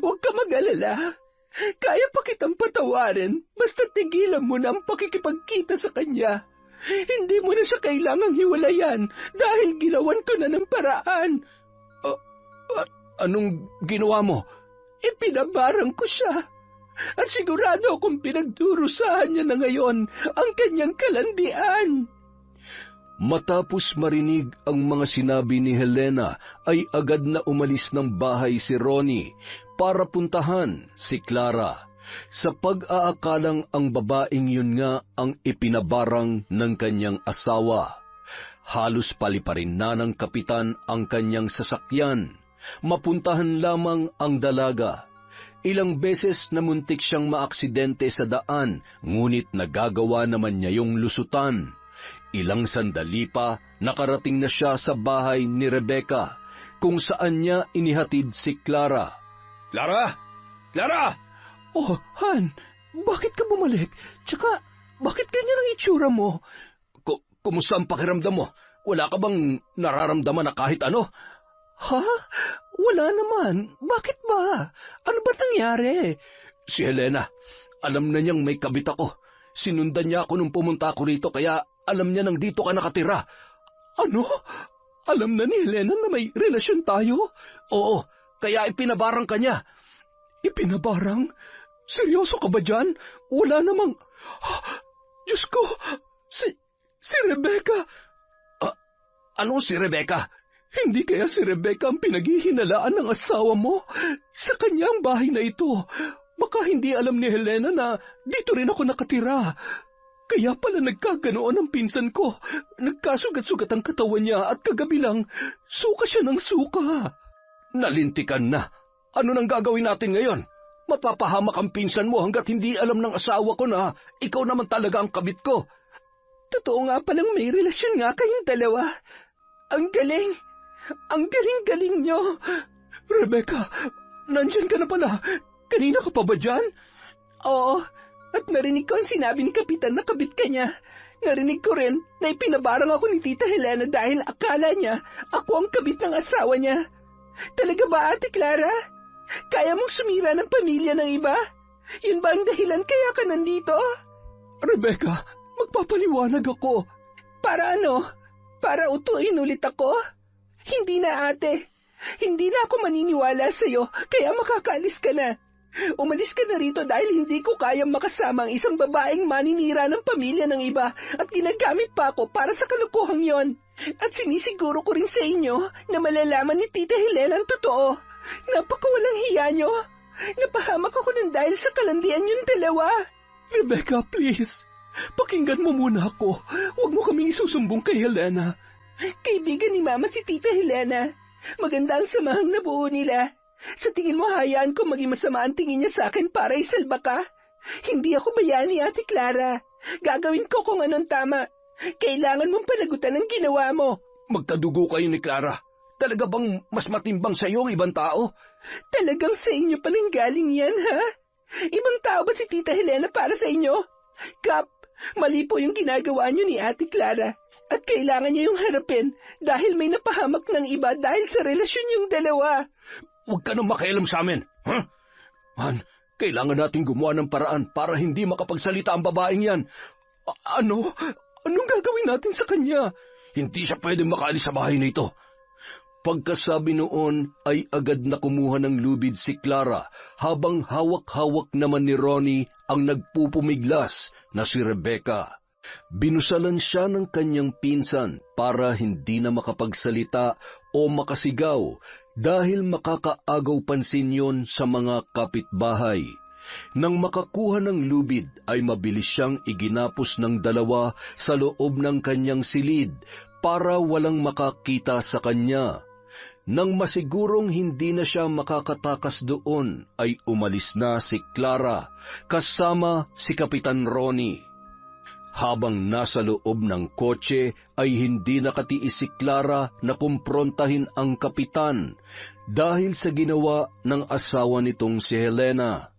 Huwag ka mag-alala. Kaya pa kitang patawarin, basta tigilan mo na ang pakikipagkita sa kanya. Hindi mo na siya kailangang hiwalayan dahil ginawan ko na ng paraan. Anong ginawa mo? Ipinabarang ko siya. At sigurado akong pinagdurusahan niya na ngayon ang kanyang kalandian. Matapos marinig ang mga sinabi ni Helena, ay agad na umalis ng bahay si Ronnie para puntahan si Clara, sa pag-aakalang ang babaeng yun nga ang ipinabarang ng kanyang asawa. Halos paliparin na ng kapitan ang kanyang sasakyan. Mapuntahan lamang ang dalaga. Ilang beses na muntik siyang maaksidente sa daan, ngunit nagagawa naman niya yung lusutan. Ilang sandali pa, nakarating na siya sa bahay ni Rebecca, kung saan niya inihatid si Clara. Clara! Clara! Oh, Han, bakit ka bumalik? Tsaka, bakit ganyan ang itsura mo? Kumusta ang pakiramdam mo? Wala ka bang nararamdaman na kahit ano? Ha? Wala naman. Bakit ba? Ano ba nangyari? Si Helena, alam na niyang may kabit ako. Sinundan niya ako nung pumunta ako rito, kaya alam niya nang dito ka nakatira. Ano? Alam na ni Helena na may relasyon tayo? Oo, kaya ipinabarang ka niya. Ipinabarang? Seryoso ka ba dyan? Wala namang... Diyos ko! Si Rebecca! Ano si Rebecca? Hindi kaya si Rebecca ang pinaghihinalaan ng asawa mo? Sa kanyang bahay na ito. Baka hindi alam ni Helena na dito rin ako nakatira. Kaya pala nagkaganoon ang pinsan ko. Nagkasugat-sugat ang katawan niya at kagabi lang, suka siya ng suka. Nalintikan na. Ano nang gagawin natin ngayon? Mapapahamak ang pinsan mo hanggat hindi alam ng asawa ko na ikaw naman talaga ang kabit ko. Totoo nga palang may relasyon nga kayong dalawa. Ang galing! Ang galing-galing niyo! Rebecca, nandyan ka na pala. Kanina ka pa ba dyan? Oo, at narinig ko ang sinabi ni Kapitan na kabit ka niya. Narinig ko rin na ipinabarang ako ni Tita Helena dahil akala niya ako ang kabit ng asawa niya. Talaga ba, Ate Clara? Kaya mong sumira ng pamilya ng iba? Yun ba ang dahilan kaya ka nandito? Rebecca, magpapaliwanag ako. Para ano? Para utuin ulit ako? Hindi na, ate. Hindi na ako maniniwala sa'yo, kaya makakaalis ka na. Umalis ka na rito dahil hindi ko kayang makasama ang isang babaeng maninira ng pamilya ng iba at ginagamit pa ako para sa kalukuhang yon. At sinisiguro ko rin sa inyo na malalaman ni Tita Helena ang totoo. Napakawalang hiya nyo. Napahamak ako ng dahil sa kalandian yung dalawa. Rebecca, please. Pakinggan mo muna ako. Huwag mo kaming isusumbong kay Helena. Kaibigan ni Mama si Tita Helena. Maganda ang samahang nabuo nila. Sa tingin mo hayaan ko maging masama ang tingin niya sa akin para isalba ka? Hindi ako bayani, Ate Clara. Gagawin ko kung anong tama. Kailangan mong panagutan ang ginawa mo. Magkadugo kayo ni Clara. Talaga bang mas matimbang sa iyo ang ibang tao? Talagang sa inyo pa rin galing yan, ha? Ibang tao ba si Tita Helena para sa inyo? Kap, mali po yung ginagawa niyo ni Ate Clara. At kailangan niya yung harapin dahil may napahamak ng iba dahil sa relasyon yung dalawa. Huwag ka nang makialam sa amin. Huh? Man, kailangan natin gumawa ng paraan para hindi makapagsalita ang babaeng yan. Ano? Anong gagawin natin sa kanya? Hindi siya pwedeng makaalis sa bahay na ito. Pagkasabi noon ay agad na kumuha ng lubid si Clara habang hawak-hawak naman ni Ronnie ang nagpupumiglas na si Rebecca. Binusalan siya ng kanyang pinsan para hindi na makapagsalita o makasigaw dahil makakaagaw pansin yon sa mga kapitbahay. Nang makakuha ng lubid ay mabilis siyang iginapos ng dalawa sa loob ng kanyang silid para walang makakita sa kanya. Nang masigurong hindi na siya makakatakas doon, ay umalis na si Clara kasama si Kapitan Ronnie. Habang nasa loob ng kotse ay hindi nakatiis si Clara na kumprontahin ang kapitan dahil sa ginawa ng asawa nitong si Helena.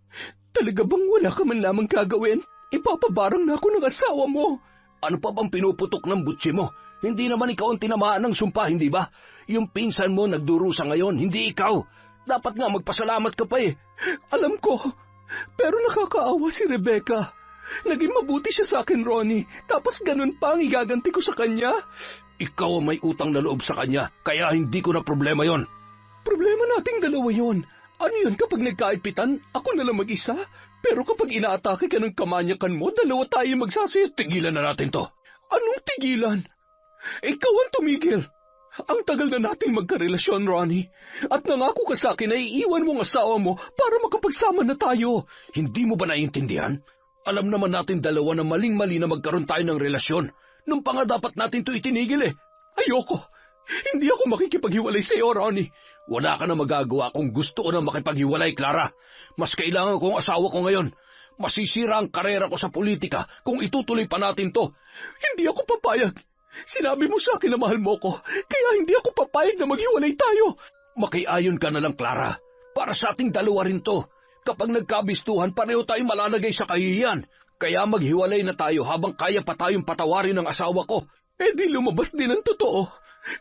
Talaga bang wala ka man lamang gagawin? Ipapabarang na ako ng asawa mo. Ano pa bang pinuputok ng butsi mo? Hindi naman ikaw ang tinamaan ng sumpa, hindi ba? Yung pinsan mo nagdurusa ngayon, hindi ikaw. Dapat nga magpasalamat ka pa eh. Alam ko, pero nakakaawa si Rebecca. Naging mabuti siya sa akin, Ronnie. Tapos ganun pa ang igaganti ko sa kanya. Ikaw ang may utang na loob sa kanya, kaya hindi ko na problema yon. Problema nating dalawa yon. Ano yun kapag nagkaipitan, ako na lang mag-isa? Pero kapag inaatake ka ng kamanyakan mo, dalawa tayo magsasit. Tigilan na natin to. Anong tigilan? Ikaw ang tumigil. Ang tagal na nating magkarelasyon, Ronnie. At nangako ka sa akin na iiwan mo ang asawa mo para makapagsama na tayo. Hindi mo ba naiintindihan? Alam naman natin dalawa na maling-mali na magkaroon tayo ng relasyon. Nung pa nga dapat natin to itinigil eh. Ayoko. Hindi ako makikipaghiwalay sa iyo, Ronnie. Wala ka na magagawa kung gusto ko na makipaghiwalay, Clara. Mas kailangan ko ang asawa ko ngayon. Masisira ang karera ko sa politika kung itutuloy pa natin to. Hindi ako papayag. Sinabi mo sa akin na mahal mo ko, kaya hindi ako papayag na maghiwalay tayo. Makiayon ka na lang, Clara. Para sa ating dalawa rin to. Kapag nagkabistuhan, pareho tayo malalagay sa kahihiyan. Kaya maghiwalay na tayo habang kaya pa tayong patawarin ng asawa ko. Eh di lumabas din ang totoo.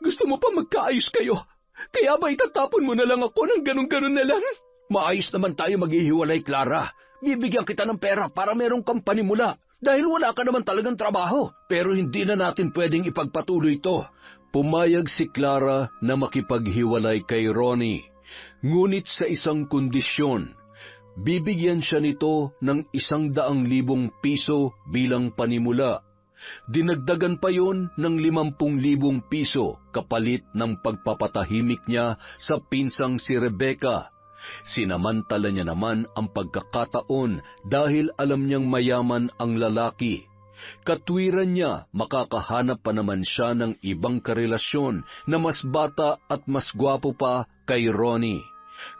Gusto mo pa magkaayos kayo. Kaya ba itatapon mo na lang ako ng ganun-ganun na lang? Maayos naman tayo maghihiwalay, Clara. Bibigyan kita ng pera para merong kang panimula. Dahil wala ka naman talagang trabaho. Pero hindi na natin pwedeng ipagpatuloy ito. Pumayag si Clara na makipaghiwalay kay Ronnie. Ngunit sa isang kondisyon, bibigyan siya nito ng 100,000 piso bilang panimula. Dinagdagan pa yon ng 50,000 piso kapalit ng pagpapatahimik niya sa pinsang si Rebecca. Sinamantala niya naman ang pagkakataon dahil alam niyang mayaman ang lalaki. Katwiran niya makakahanap pa naman siya ng ibang karelasyon na mas bata at mas gwapo pa kay Ronnie.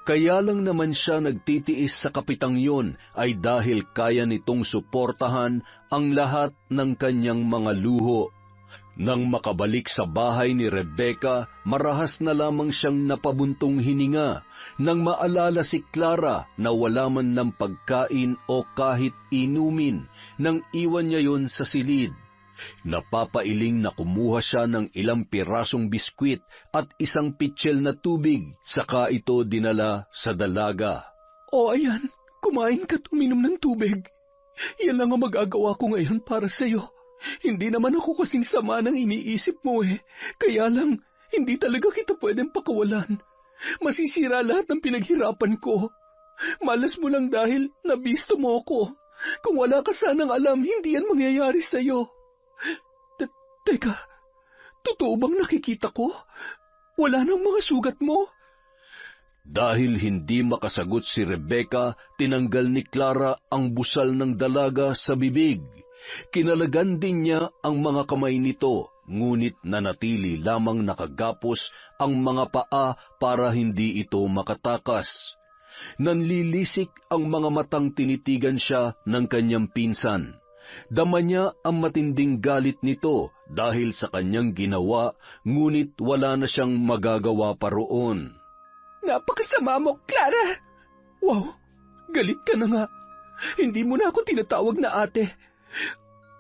Kaya lang naman siya nagtitiis sa kapitang yon ay dahil kaya nitong suportahan ang lahat ng kanyang mga luho. Nang makabalik sa bahay ni Rebecca, marahas na lamang siyang napabuntong hininga nang maalala si Clara na wala man ng pagkain o kahit inumin nang iwan niya yon sa silid. Napapailing na kumuha siya ng ilang pirasong biskwit at isang pitsil na tubig, saka ito dinala sa dalaga. O ayan, kumain ka at uminom ng tubig. Yan lang ang magagawa ko ngayon para sa iyo. Hindi naman ako kasing sama ng iniisip mo eh. Kaya lang, hindi talaga kita pwedeng pakawalan. Masisira lahat ng pinaghirapan ko. Malas mo lang dahil nabisto mo ako. Kung wala ka sanang alam, hindi yan mangyayari sa iyo. Teka, totoo bang nakikita ko? Wala nang mga sugat mo? Dahil hindi makasagot si Rebecca, tinanggal ni Clara ang busal ng dalaga sa bibig. Kinalagan din niya ang mga kamay nito, ngunit nanatili lamang nakagapos ang mga paa para hindi ito makatakas. Nanlilisik ang mga matang tinitigan siya ng kanyang pinsan. Dama niya ang matinding galit nito dahil sa kanyang ginawa, ngunit wala na siyang magagawa pa roon. Napakasama mo, Clara! Wow, galit ka na nga. Hindi mo na ako tinatawag na ate.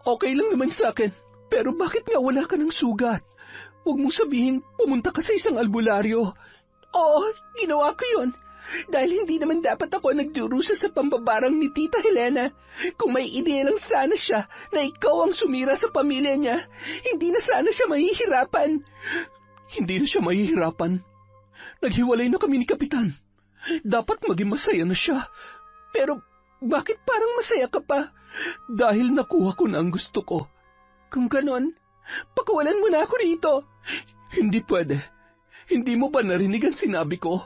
Okay lang naman sa akin, pero bakit nga wala ka ng sugat? Huwag mong sabihin, pumunta ka sa isang albularyo. Oo, ginawa ko yun. Dahil hindi naman dapat ako nagdurusa sa pambabarang ni Tita Helena. Kung may ideya lang sana siya na ikaw ang sumira sa pamilya niya, hindi na sana siya mahihirapan. Hindi na siya mahihirapan. Naghiwalay na kami ni Kapitan. Dapat maging masaya na siya. Pero bakit parang masaya ka pa? Dahil nakuha ko na ang gusto ko. Kung ganon, pakawalan mo na ako rito. Hindi pwede. Hindi mo ba narinig ang sinabi ko?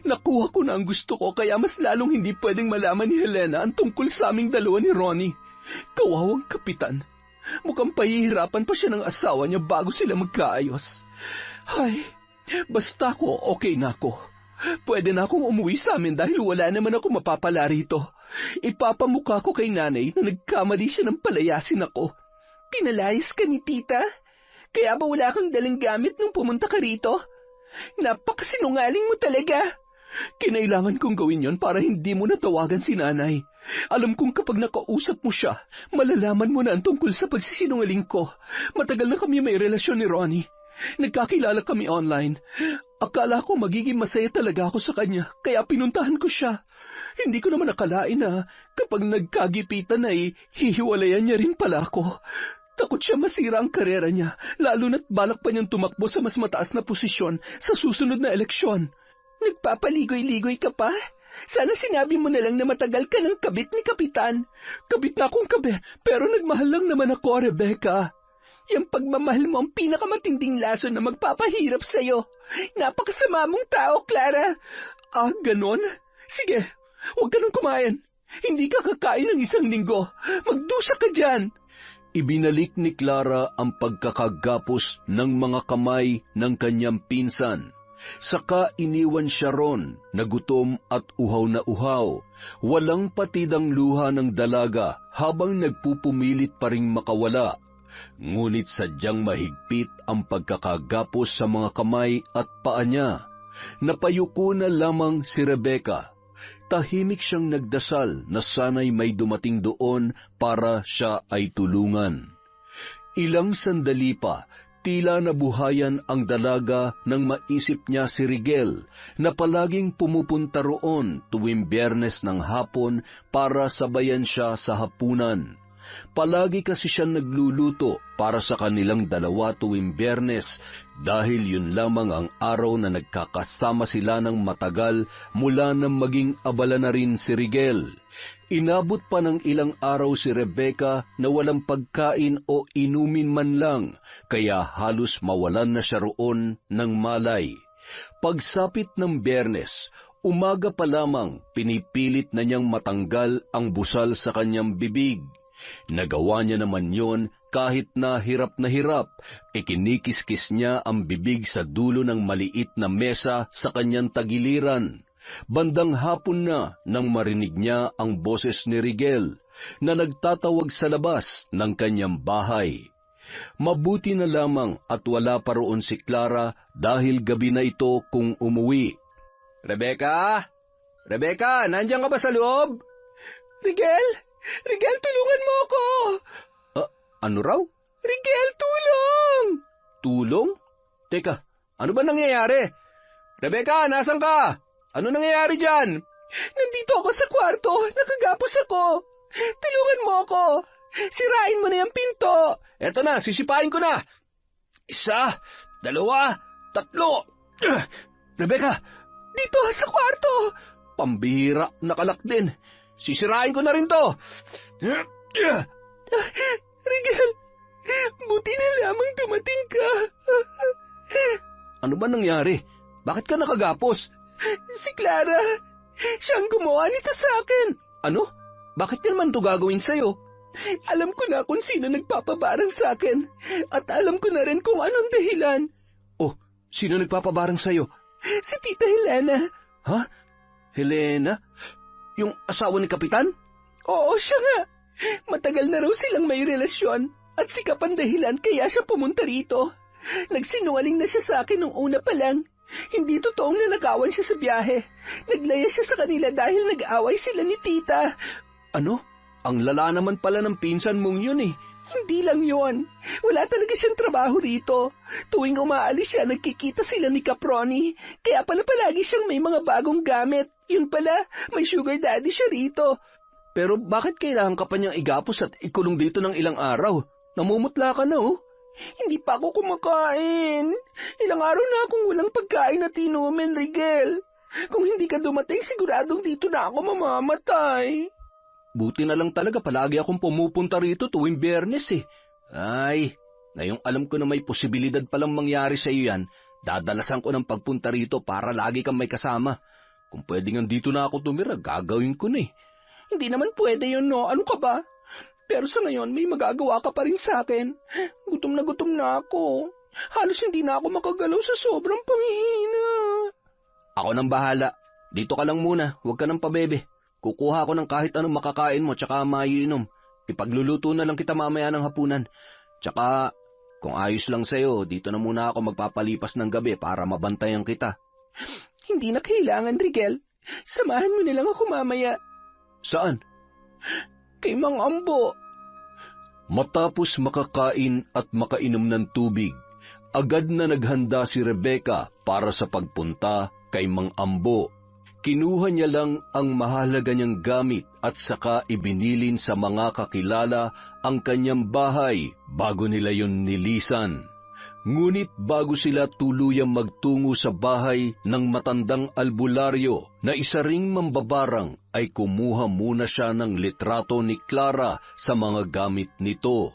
Nakuha ko na ang gusto ko, kaya mas lalong hindi pwedeng malaman ni Helena ang tungkol sa aming dalawa ni Ronnie. Kawawang Kapitan. Mukhang pahihirapan pa siya ng asawa niya bago sila magkaayos. Ay, Basta ko, okay na ako. Pwede na akong umuwi sa amin dahil wala naman ako mapapala rito. Ipapamukha ko kay nanay na nagkamali siya ng palayasin ako. Pinalayas ka ni tita? Kaya ba wala kang dalang gamit nung pumunta ka rito? Napakasinungaling mo talaga. Kinailangan kong gawin yon para hindi mo natawagan si nanay. Alam kong kapag nakausap mo siya, malalaman mo na ang tungkol sa pagsisinungaling ko. Matagal na kami may relasyon ni Ronnie. Nagkakilala kami online. Akala ko magiging masaya talaga ako sa kanya, kaya pinuntahan ko siya. Hindi ko naman akalain na kapag nagkagipitan ay hihiwalayan niya rin pala ako. Takot siya masira ang karera niya, lalo na't balak pa niyang tumakbo sa mas mataas na posisyon sa susunod na eleksyon. Nagpapaligoy-ligoy ka pa? Sana sinabi mo na lang na matagal ka ng kabit ni Kapitan. Kabit na akong kabit, pero nagmahal lang naman ako, Rebecca. Yang pagmamahal mo ang pinakamatinding lason na magpapahirap sa'yo. Napakasama mong tao, Clara. Ah, ganon? Sige, huwag ka nang kumain. Hindi ka kakain ng 1 linggo. Magdusa ka dyan. Ibinalik ni Clara ang pagkakagapos ng mga kamay ng kanyang pinsan. Saka iniwan siya ron, nagutom at uhaw na uhaw. Walang patidang luha ng dalaga habang nagpupumilit pa ring makawala. Ngunit sadyang mahigpit ang pagkakagapos sa mga kamay at paa niya. Napayuko na lamang si Rebecca. Tahimik siyang nagdasal na sana'y may dumating doon para siya ay tulungan. Ilang sandali pa, tila nabuhayan ang dalaga nang maisip niya si Rigel na palaging pumupunta roon tuwing Biyernes ng hapon para sabayan siya sa hapunan. Palagi kasi siya nagluluto para sa kanilang dalawa tuwing Biyernes dahil yun lamang ang araw na nagkakasama sila ng matagal mula nang maging abala na rin si Rigel. Inabot pa ng ilang araw si Rebecca na walang pagkain o inumin man lang, kaya halos mawalan na siya roon ng malay. Pagsapit ng Biyernes, umaga pa lamang pinipilit na niyang matanggal ang busal sa kanyang bibig. Nagawa niya naman yon kahit na hirap, ikinikiskis niya ang bibig sa dulo ng maliit na mesa sa kanyang tagiliran. Bandang hapon na nang marinig niya ang boses ni Rigel na nagtatawag sa labas ng kanyang bahay. Mabuti na lamang at wala pa roon si Clara dahil gabi na ito kung umuwi. Rebecca? Rebecca, nandiyan ka ba sa loob? Rigel? Rigel, tulungan mo ako! Ano raw? Rigel, tulong! Tulong? Teka, ano ba nangyayari? Rebecca, nasan ka? Ano nangyayari dyan? Nandito ako sa kwarto. Nakagapos ako. Tulungan mo ako. Sirain mo na yung pinto. Eto na, sisipain ko na. 1, 2, 3. Rebecca! Dito, sa kwarto. Pambihira, nakalak din. Sisirain ko na rin to. Rigel, buti na lamang dumating ka. Ano ba nangyari? Bakit ka nakagapos? Si Clara, siyang gumawa nito sa akin. Ano? Bakit ka naman ito gagawin sa'yo? Alam ko na kung sino nagpapabarang sa akin. At alam ko na rin kung anong dahilan. Oh, sino nagpapabarang sa'yo? Si Tita Helena. Ha? Helena? Yung asawa ni Kapitan? Oo, siya nga. Matagal na raw silang may relasyon at sikap ang dahilan kaya siya pumunta rito. Nagsinungaling na siya sa akin nung una pa lang. Hindi totoong nanakawan siya sa biyahe. Naglaya siya sa kanila dahil nag-away sila ni Tita. Ano? Ang lala naman pala ng pinsan mong yun eh. Hindi lang yon. Wala talaga siyang trabaho rito. Tuwing umaalis siya, nagkikita sila ni Caproni. Kaya pala palagi siyang may mga bagong gamit. Yun pala, may sugar daddy siya rito. Pero bakit kailangan ka pa niyang igapos at ikulong dito ng ilang araw? Namumutla ka na oh. Hindi pa ako kumakain. Ilang araw na akong walang pagkain at inumin, Rigel. Kung hindi ka dumating, siguradong dito na ako mamamatay. Buti na lang talaga palagi akong pumupunta rito tuwing Biyernes eh. Ay, ngayong alam ko na may posibilidad palang mangyari sa iyo yan, dadalasan ko ng pagpunta rito para lagi kang may kasama. Kung pwede nga dito na ako tumira, gagawin ko na eh. Hindi naman pwede yun, no? Ano ka ba? Pero sa ngayon, may magagawa ka pa rin sa akin. Gutom na ako. Halos hindi na ako makagalaw sa sobrang panghihina. Ako nang bahala. Dito ka lang muna, huwag ka nang pabebe. Kukuha ako ng kahit anong makakain mo tsaka maiinom. Ipagluluto na lang kita mamaya ng hapunan. Tsaka, kung ayos lang sa'yo, dito na muna ako magpapalipas ng gabi para mabantayan kita. Hindi na kailangan, Rigel. Samahan mo na lang ako mamaya. Saan? Kay Mang Ambo. Matapos makakain at makainom ng tubig, agad na naghanda si Rebecca para sa pagpunta kay Mang Ambo. Kinuha niya lang ang mahalaga niyang gamit at saka ibinilin sa mga kakilala ang kanyang bahay bago nila yon nilisan. Ngunit bago sila tuluyang magtungo sa bahay ng matandang albularyo na isa ring mambabarang ay kumuha muna siya ng litrato ni Clara sa mga gamit nito.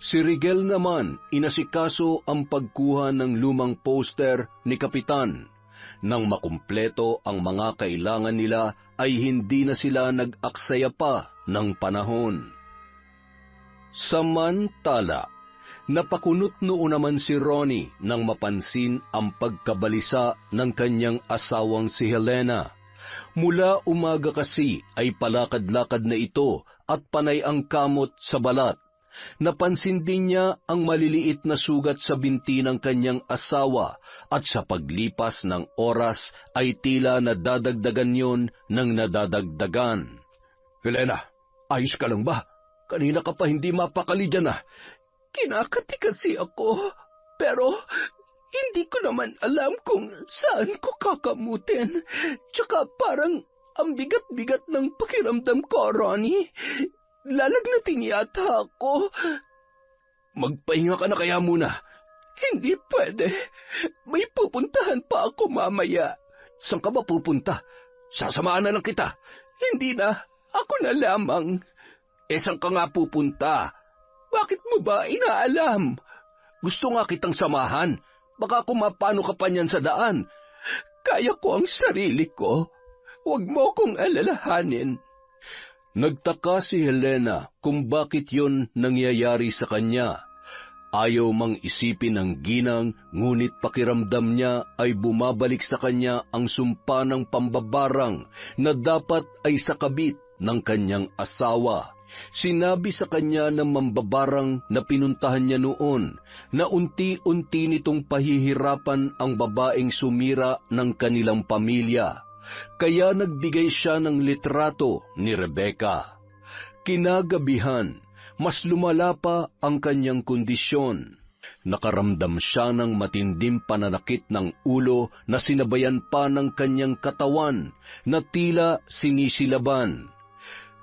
Si Rigel naman inasikaso ang pagkuha ng lumang poster ni Kapitan. Nang makumpleto ang mga kailangan nila ay hindi na sila nag-aksaya pa ng panahon. Samantala, napakunot noon naman si Ronnie nang mapansin ang pagkabalisa ng kanyang asawang si Helena. Mula umaga kasi ay palakad-lakad na ito at panay ang kamot sa balat. Napansin din niya ang maliliit na sugat sa binti ng kanyang asawa at sa paglipas ng oras ay tila nadadagdagan yon ng nadadagdagan. Helena, ayos ka lang ba? Kanina ka pa hindi mapakali dyan ah. Kinakati kasi ako, pero hindi ko naman alam kung saan ko kakamutin. Tsaka parang ang bigat-bigat ng pakiramdam ko, Ronnie. Lalagnatin yata ako. Magpahinga ka na kaya muna. Hindi pwede. May pupuntahan pa ako mamaya. Saan ka ba pupunta? Sasamahan na lang kita. Hindi na. Ako na lamang. Saan ka nga pupunta? Bakit mo ba inaalam? Gusto nga kitang samahan. Baka kung mapano ka pa niyan sa daan. Kaya ko ang sarili ko. Huwag mo kong alalahanin. Nagtaka si Helena kung bakit yon nangyayari sa kanya. Ayaw mang isipin ng ginang, ngunit pakiramdam niya ay bumabalik sa kanya ang sumpa ng pambabarang na dapat ay sakabit ng kanyang asawa. Sinabi sa kanya ng mambabarang na pinuntahan niya noon na unti-unti nitong pahihirapan ang babaeng sumira ng kanilang pamilya. Kaya nagbigay siya ng litrato ni Rebecca. Kinagabihan, mas lumala pa ang kanyang kondisyon. Nakaramdam siya ng matinding pananakit ng ulo na sinabayan pa ng kanyang katawan na tila sinisilaban.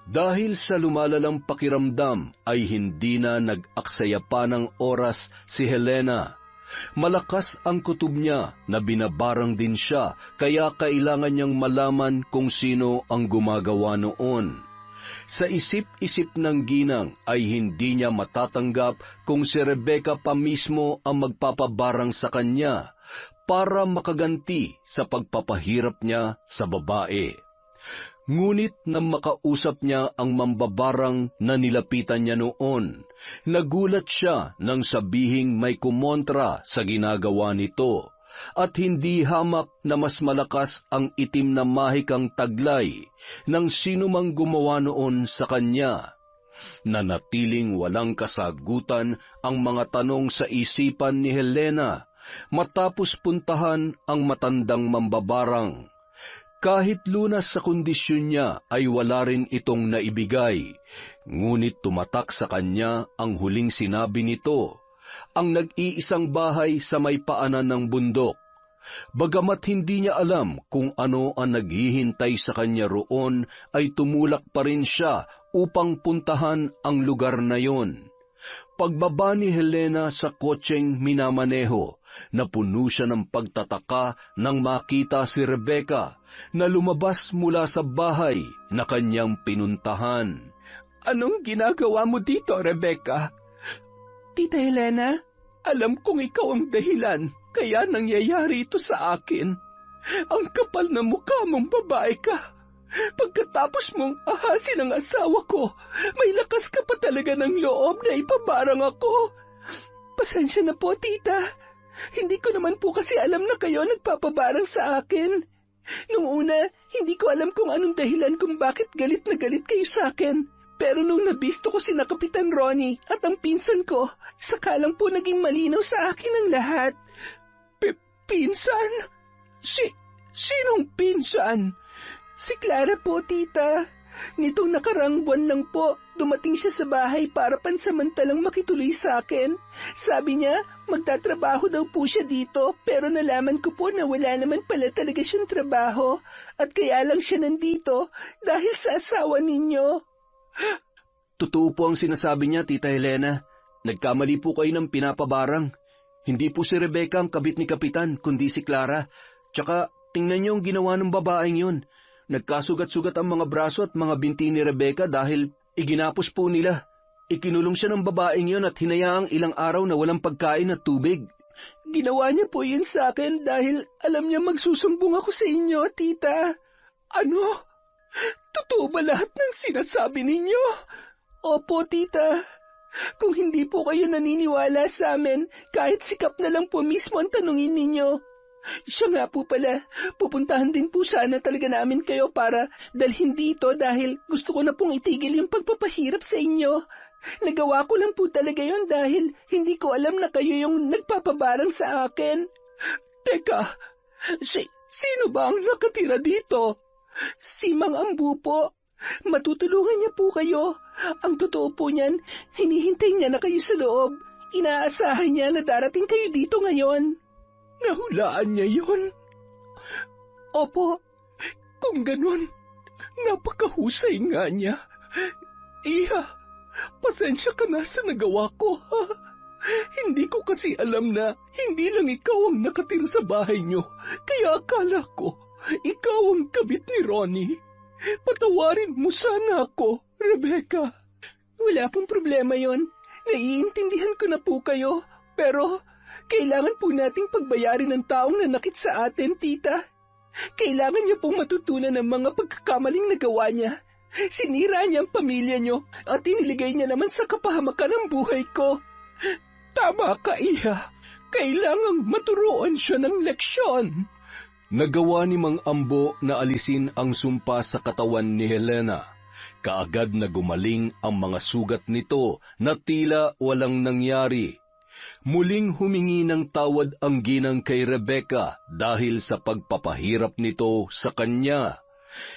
Dahil sa lumalalang pakiramdam ay hindi na nag-aksaya pa ng oras si Helena. Malakas ang kutob niya na binabarang din siya, kaya kailangan niyang malaman kung sino ang gumagawa noon. Sa isip-isip ng ginang ay hindi niya matatanggap kung si Rebecca pa mismo ang magpapabarang sa kanya para makaganti sa pagpapahirap niya sa babae. Ngunit nang makausap niya ang mambabarang na nilapitan niya noon, nagulat siya nang sabihing may kumontra sa ginagawa nito, at hindi hamak na mas malakas ang itim na mahikang taglay ng sinumang gumawa noon sa kanya. Nanatiling walang kasagutan ang mga tanong sa isipan ni Helena matapos puntahan ang matandang mambabarang. Kahit lunas sa kondisyon niya ay wala rin itong naibigay, ngunit tumatak sa kanya ang huling sinabi nito, ang nag-iisang bahay sa may paanan ng bundok. Bagamat hindi niya alam kung ano ang naghihintay sa kanya roon, ay tumulak pa rin siya upang puntahan ang lugar na yon. Pagbaba ni Helena sa kotseng minamaneho, napuno siya ng pagtataka nang makita si Rebecca na lumabas mula sa bahay na kanyang pinuntahan. Anong ginagawa mo dito, Rebecca? Tita Helena? Alam kong ikaw ang dahilan, kaya nangyayari ito sa akin. Ang kapal na mukha mong babae ka. Pagkatapos mong ahasin ang asawa ko, may lakas ka pa talaga ng loob na ipabarang ako. Pasensya na po, tita. Hindi ko naman po kasi alam na kayo nagpapabarang sa akin. Nung una, hindi ko alam kung anong dahilan kung bakit galit na galit kayo sa akin. Pero nung nabisto ko sina Kapitan Ronnie at ang pinsan ko, saka lang po naging malinaw sa akin ang lahat. Pinsan? Sinong pinsan? Si Clara po, tita. Nitong nakarang buwan lang po, dumating siya sa bahay para pansamantalang makituloy sa akin. Sabi niya, magtatrabaho daw po siya dito, pero nalaman ko po na wala naman pala talaga siyang trabaho. At kaya lang siya nandito dahil sa asawa ninyo. Totoo po ang sinasabi niya, Tita Helena. Nagkamali po kayo ng pinapabarang. Hindi po si Rebecca ang kabit ni Kapitan, kundi si Clara. Tsaka, tingnan niyo ang ginawa ng babaeng yun. Nagkasugat-sugat ang mga braso at mga binti ni Rebecca dahil iginapos po nila. Ikinulong siya ng babaeng yun at hinayaang ilang araw na walang pagkain at tubig. Ginawa niya po yun sa akin dahil alam niya magsusumbong ako sa inyo, tita. Ano? Totoo ba lahat ng sinasabi ninyo? Opo, tita. Kung hindi po kayo naniniwala sa amin, kahit sikap na lang po mismo ang tanungin ninyo. Siya nga po pala, pupuntahan din po sana talaga namin kayo para dalhin dito dahil gusto ko na pong itigil yung pagpapahirap sa inyo. Nagawa ko lang po talaga yun dahil hindi ko alam na kayo yung nagpapabarang sa akin. Teka, sino ba ang nakatira dito? Si Mang Ambu po. Matutulungan niya po kayo. Ang totoo po niyan, hinihintay niya na kayo sa loob. Inaasahan niya na darating kayo dito ngayon. Nahulaan niya yun? Opo, kung ganun, napakahusay nga niya. Iha, pasensya ka na sa nagawa ko, ha? Hindi ko kasi alam na hindi lang ikaw ang nakatira sa bahay niyo, kaya akala ko ikaw ang kabit ni Ronnie. Patawarin mo sana ako, Rebecca. Wala pong problema yon. Naiintindihan ko na po kayo, pero kailangan po nating pagbayarin ng taong nanakit sa atin, tita. Kailangan niyo pong matutunan ng mga pagkakamaling nagawa niya. Sinira niya ang pamilya niyo at iniligay niya naman sa kapahamakan ng buhay ko. Tama ka, Iha. Kailangang maturuan siya ng leksyon. Nagawa ni Mang Ambo na alisin ang sumpa sa katawan ni Helena. Kaagad na gumaling ang mga sugat nito na tila walang nangyari. Muling humingi ng tawad ang ginang kay Rebecca dahil sa pagpapahirap nito sa kanya.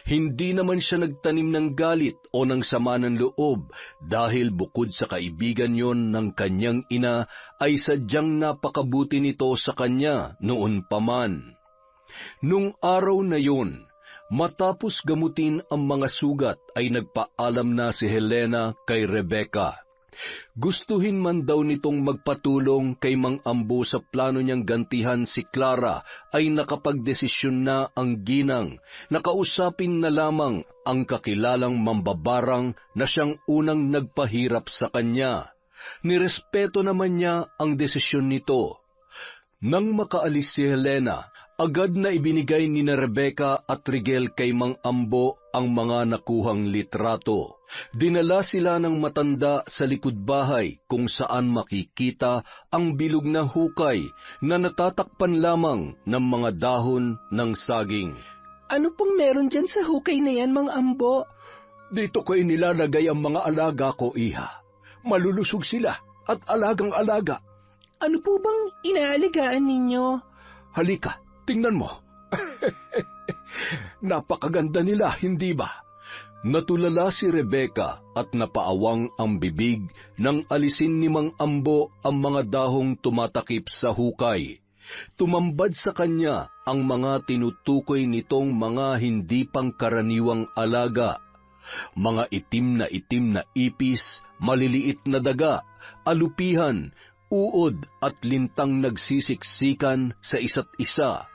Hindi naman siya nagtanim ng galit o ng sama ng loob dahil bukod sa kaibigan yon ng kanyang ina ay sadyang napakabuti nito sa kanya noon pa man. Nung araw na yon, matapos gamutin ang mga sugat ay nagpaalam na si Helena kay Rebecca. Gustuhin man daw nitong magpatulong kay Mang Ambo sa plano niyang gantihan si Clara ay nakapagdesisyon na ang ginang na kausapin na lamang ang kakilalang mambabarang na siyang unang nagpahirap sa kanya. Nirespeto naman niya ang desisyon nito. Nang makaalis si Helena, agad na ibinigay ni Rebecca at Rigel kay Mang Ambo ang mga nakuhang litrato. Dinala sila ng matanda sa likod bahay kung saan makikita ang bilog na hukay na natatakpan lamang ng mga dahon ng saging. Ano pong meron dyan sa hukay na yan, Mang Ambo? Dito ko nilalagay ang mga alaga ko, Iha. Malulusog sila at alagang-alaga. Ano po bang inaalagaan ninyo? Halika, tingnan mo. Napakaganda nila, hindi ba? Natulala si Rebecca at napaawang ang bibig nang alisin ni Mang Ambo ang mga dahong tumatakip sa hukay. Tumambad sa kanya ang mga tinutukoy nitong mga hindi pangkaraniwang alaga. Mga itim na ipis, maliliit na daga, alupihan, uod at lintang nagsisiksikan sa isa't isa.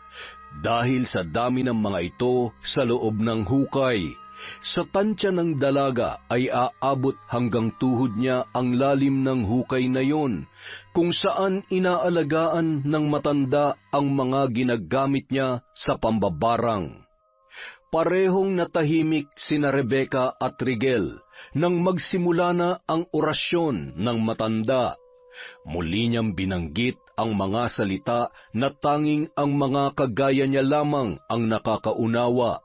Dahil sa dami ng mga ito sa loob ng hukay, sa tansya ng dalaga ay aabot hanggang tuhod niya ang lalim ng hukay na yon, kung saan inaalagaan ng matanda ang mga ginagamit niya sa pambabarang. Parehong natahimik sina Rebecca at Rigel nang magsimula na ang orasyon ng matanda. Muli niyang binanggit ang mga salita na tanging ang mga kagaya niya lamang ang nakakaunawa.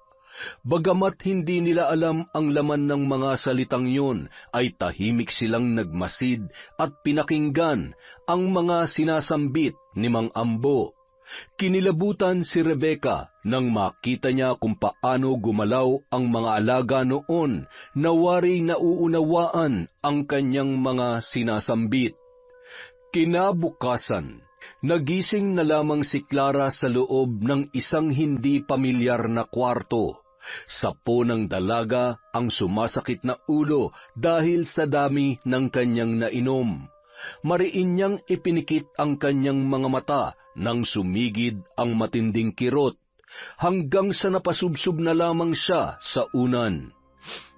Bagamat hindi nila alam ang laman ng mga salitang yun, ay tahimik silang nagmasid at pinakinggan ang mga sinasambit ni Mang Ambo. Kinilabutan si Rebecca nang makita niya kung paano gumalaw ang mga alaga noon na wari nauunawaan ang kanyang mga sinasambit. Kinabukasan, nagising na lamang si Clara sa loob ng isang hindi pamilyar na kwarto. Sapo ng dalaga ang sumasakit na ulo dahil sa dami ng kanyang nainom. Mariin niyang ipinikit ang kanyang mga mata nang sumigid ang matinding kirot, hanggang sa napasubsob na lamang siya sa unan.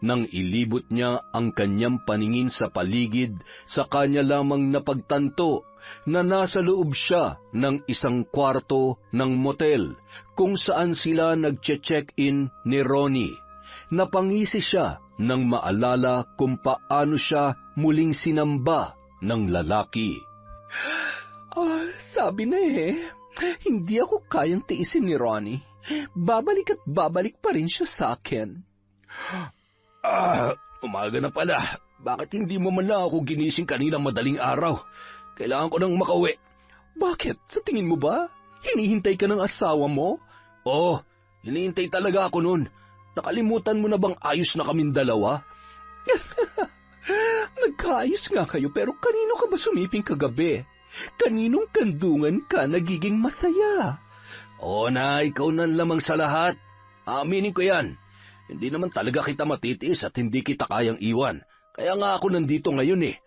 Nang ilibot niya ang kanyang paningin sa paligid, sa kanya lamang napagtanto na nasa loob siya ng isang kwarto ng motel kung saan sila nagche-check-in ni Ronnie. Napangisi siya nang maalala kung paano siya muling sinamba ng lalaki. Sabi na hindi ako kayang tiisin ni Ronnie. Babalik at babalik pa rin siya sa akin. Umaga na pala. Bakit hindi mo man lang ako ginising kaninang madaling araw? Kailangan ko nang makauwi. Bakit? Sa tingin mo ba? Hinihintay ka ng asawa mo? Oo, hinihintay talaga ako nun. Nakalimutan mo na bang ayos na kaming dalawa? Nagkaayos nga kayo, pero kanino ka ba sumiping kagabi? Kaninong kandungan ka nagiging masaya? Oo na, ikaw na lamang sa lahat. Aminin ko yan. Hindi naman talaga kita matitiis at hindi kita kayang iwan. Kaya nga ako nandito ngayon eh.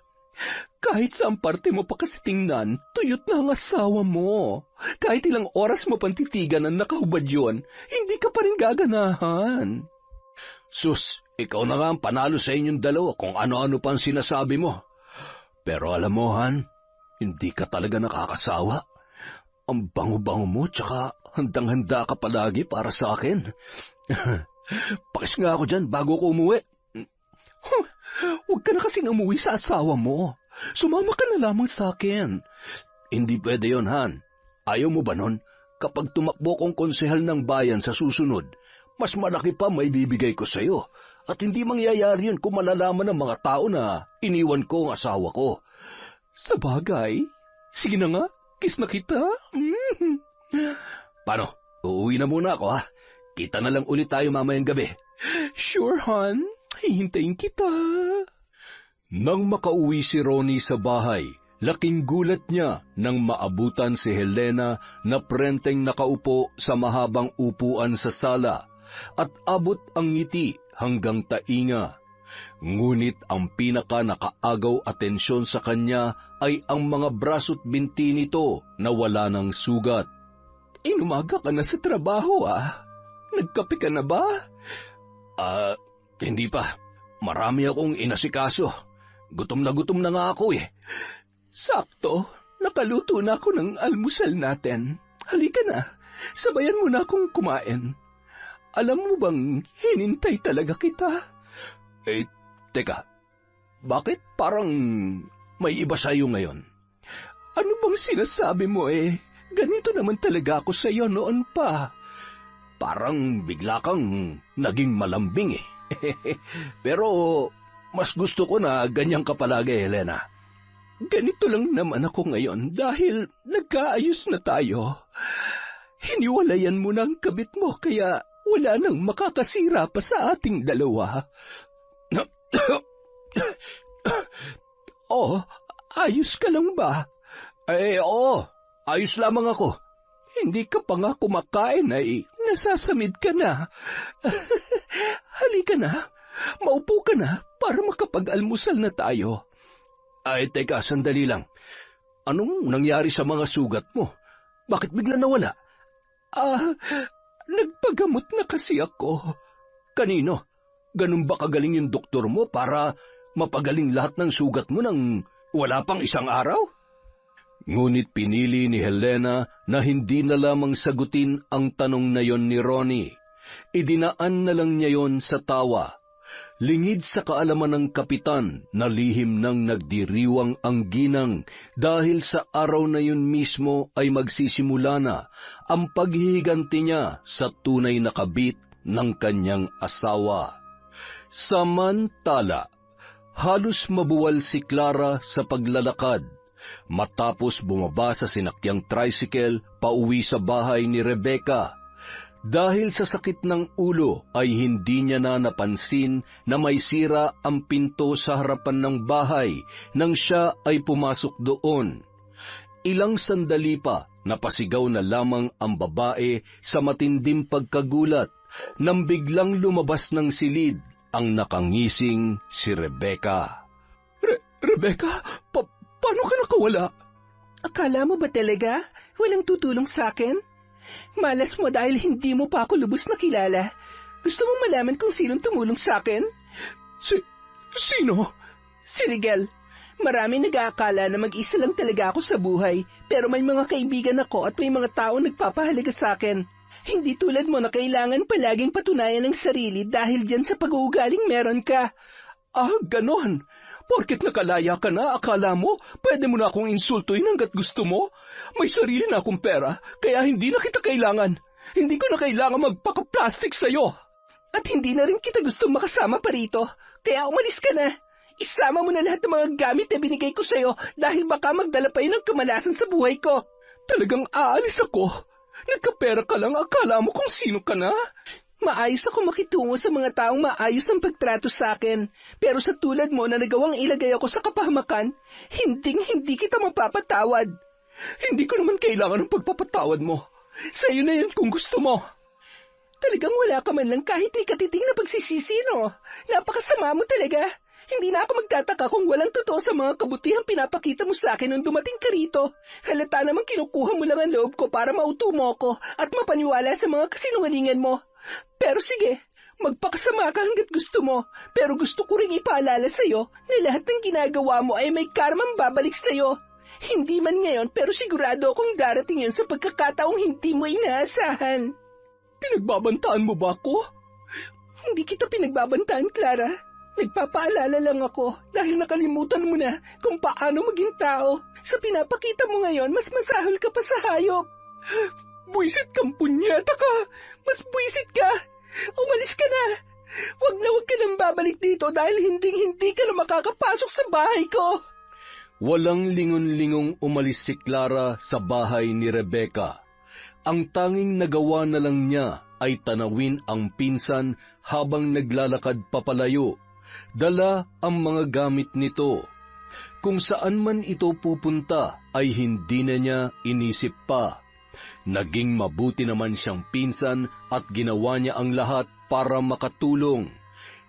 Kahit saan parte mo pa kasi tingnan, tuyot na ang asawa mo. Kahit ilang oras mo pang titigan ang nakahubad yun, hindi ka pa rin gaganahan. Sus, ikaw na nga ang panalo sa inyong dalawa kung ano-ano pa ang sinasabi mo. Pero alam mo, Han, hindi ka talaga nakakasawa. Ang bango-bango mo, tsaka handang-handa ka palagi para sa akin. Pakis nga ako dyan bago ko umuwi. Huwag ka na kasing umuwi sa asawa mo. Sumama ka na lamang sa akin. Hindi pwede yon, Han. Ayaw mo ba nun? Kapag tumakbo kong konsehal ng bayan sa susunod, mas malaki pa may bibigay ko sa'yo. At hindi mangyayari yun kung malalaman ng mga tao na iniwan ko ang asawa ko. Sa bagay, sige na nga, kiss na kita. Paano? Uuwi na muna ako, ha? Kita na lang ulit tayo mamayang gabi. Sure, Han. Hihintayin kita. Nang makauwi si Ronnie sa bahay, laking gulat niya nang maabutan si Helena na prenteng nakaupo sa mahabang upuan sa sala at abot ang ngiti hanggang tainga. Ngunit ang pinaka nakaagaw atensyon sa kanya ay ang mga braso't binti nito na wala ng sugat. Inumaga ka na sa trabaho, ah. Nagkape ka na ba? Hindi pa. Marami akong inasikaso. Gutom na nga ako eh. Sakto. Nakaluto na ako ng almusal natin. Halika na. Sabayan mo na akong kumain. Alam mo bang hinintay talaga kita? Teka. Bakit parang may iba sa'yo ngayon? Ano bang sinasabi mo eh? Ganito naman talaga ako sa'yo noon pa. Parang bigla kang naging malambing eh. Pero mas gusto ko na ganyan ka palagi, Helena. Ganito lang naman ako ngayon dahil nagkaayos na tayo. Hiniwalayan mo na ang kabit mo kaya wala nang makakasira pa sa ating dalawa. Oh, ayos ka lang ba? Oo, ayos lamang ako. Hindi ka pa nga kumakain ay nasasamid ka na. Halika na, maupo ka na para makapag-almusal na tayo. Teka, sandali lang. Anong nangyari sa mga sugat mo? Bakit bigla nawala? Nagpagamot na kasi ako. Kanino? Ganun ba kagaling yung doktor mo para mapagaling lahat ng sugat mo nang wala pang isang araw? Ngunit pinili ni Helena na hindi na lamang sagutin ang tanong na yon ni Ronnie. Idinaan na lang niya yon sa tawa. Lingid sa kaalaman ng kapitan na lihim nang nagdiriwang ang ginang dahil sa araw na yun mismo ay magsisimula na ang paghihiganti niya sa tunay na kabit ng kanyang asawa. Samantala, halos mabuwal si Clara sa paglalakad matapos bumaba sa sinakyang tricycle pauwi sa bahay ni Rebecca. Dahil sa sakit ng ulo ay hindi niya na napansin na may sira ang pinto sa harapan ng bahay nang siya ay pumasok doon. Ilang sandali pa napasigaw na lamang ang babae sa matinding pagkagulat nang biglang lumabas ng silid ang nakangising si Rebecca. Rebecca, paano ka nakawala? Akala mo ba talaga walang tutulong sa akin? Malas mo dahil hindi mo pa ako lubos na kilala. Gusto mong malaman kung sinong tumulong sa akin? Sino? Si Rigel. Marami nag-aakala na mag-isa lang talaga ako sa buhay, pero may mga kaibigan ako at may mga taong nagpapahalaga sa akin. Hindi tulad mo na kailangan palaging patunayan ng sarili dahil dyan sa pag-uugaling meron ka. Ah, ganon. Porket nakalaya ka na, akala mo, pwede mo na akong insultuin hanggat gusto mo? May sarili na akong pera, kaya hindi na kita kailangan. Hindi ko na kailangan magpaka-plastic sa'yo. At hindi na rin kita gustong makasama pa rito, kaya umalis ka na. Isama mo na lahat ng mga gamit na binigay ko sa'yo dahil baka magdala pa yun ng kamalasan sa buhay ko. Talagang aalis ako? Nagkapera ka lang, akala mo kung sino ka na? Maayos ako makitungo sa mga taong maayos ang pagtrato sa akin. Pero sa tulad mo na nagawang ilagay ako sa kapahamakan, hindi kita mapapatawad. Hindi ko naman kailangan ng pagpapatawad mo. Sa'yo na yan kung gusto mo. Talagang wala ka man lang kahit ikatiting na pagsisisi, no? Napakasama mo talaga. Hindi na ako magtataka kung walang totoo sa mga kabutihang pinapakita mo sa akin nung dumating ka rito. Halata namang kinukuha mo lang ang loob ko para mauto mo ko at mapaniwala sa mga kasinungalingan mo. Pero sige, magpakasama ka hanggat gusto mo, pero gusto ko ring ipaalala sa'yo na lahat ng ginagawa mo ay may karmang babalik sa'yo. Hindi man ngayon, pero sigurado akong darating yun sa pagkakataong hindi mo inaasahan. Pinagbabantaan mo ba ako? Hindi kita pinagbabantaan, Clara. Nagpapaalala lang ako dahil nakalimutan mo na kung paano maging tao. Sa pinapakita mo ngayon, mas masahol ka pa sa hayop. Buisit kang punyeta ka! Mas buisit ka! Umalis ka na! Wag ka nang babalik dito dahil hindi ka na makakapasok sa bahay ko! Walang lingon-lingong umalis si Clara sa bahay ni Rebecca. Ang tanging nagawa na lang niya ay tanawin ang pinsan habang naglalakad papalayo. Dala ang mga gamit nito. Kung saan man ito pupunta ay hindi na niya inisip pa. Naging mabuti naman siyang pinsan at ginawa niya ang lahat para makatulong.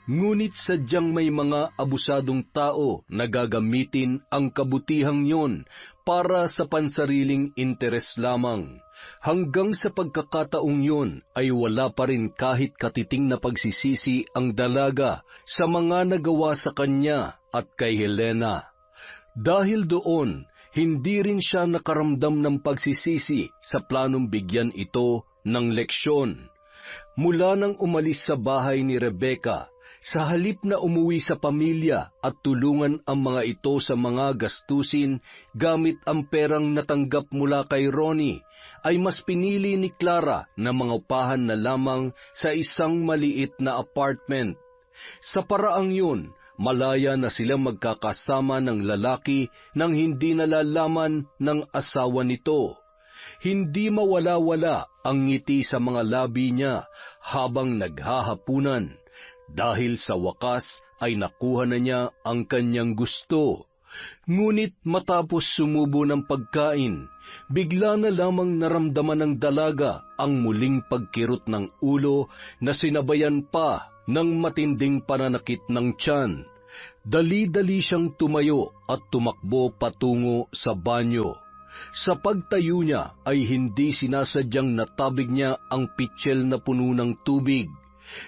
Ngunit sadyang may mga abusadong tao na gagamitin ang kabutihang yon para sa pansariling interes lamang. Hanggang sa pagkakataong yon ay wala pa rin kahit katiting na pagsisisi ang dalaga sa mga nagawa sa kanya at kay Helena. Dahil doon, hindi rin siya nakaramdam ng pagsisisi sa planong bigyan ito ng leksyon. Mula nang umalis sa bahay ni Rebecca, sa halip na umuwi sa pamilya at tulungan ang mga ito sa mga gastusin gamit ang perang natanggap mula kay Ronnie, ay mas pinili ni Clara na mangupahan na lamang sa isang maliit na apartment. Sa paraang yun, malaya na silang magkakasama ng lalaki nang hindi nalalaman ng asawa nito. Hindi mawala-wala ang ngiti sa mga labi niya habang naghahapunan dahil sa wakas ay nakuha na niya ang kanyang gusto. Ngunit matapos sumubo ng pagkain, bigla na lamang naramdaman ng dalaga ang muling pagkirot ng ulo na sinabayan pa ng matinding pananakit ng tiyan. Dali-dali siyang tumayo at tumakbo patungo sa banyo. Sa pagtayo niya ay hindi sinasadyang natabig niya ang pitsil na puno ng tubig.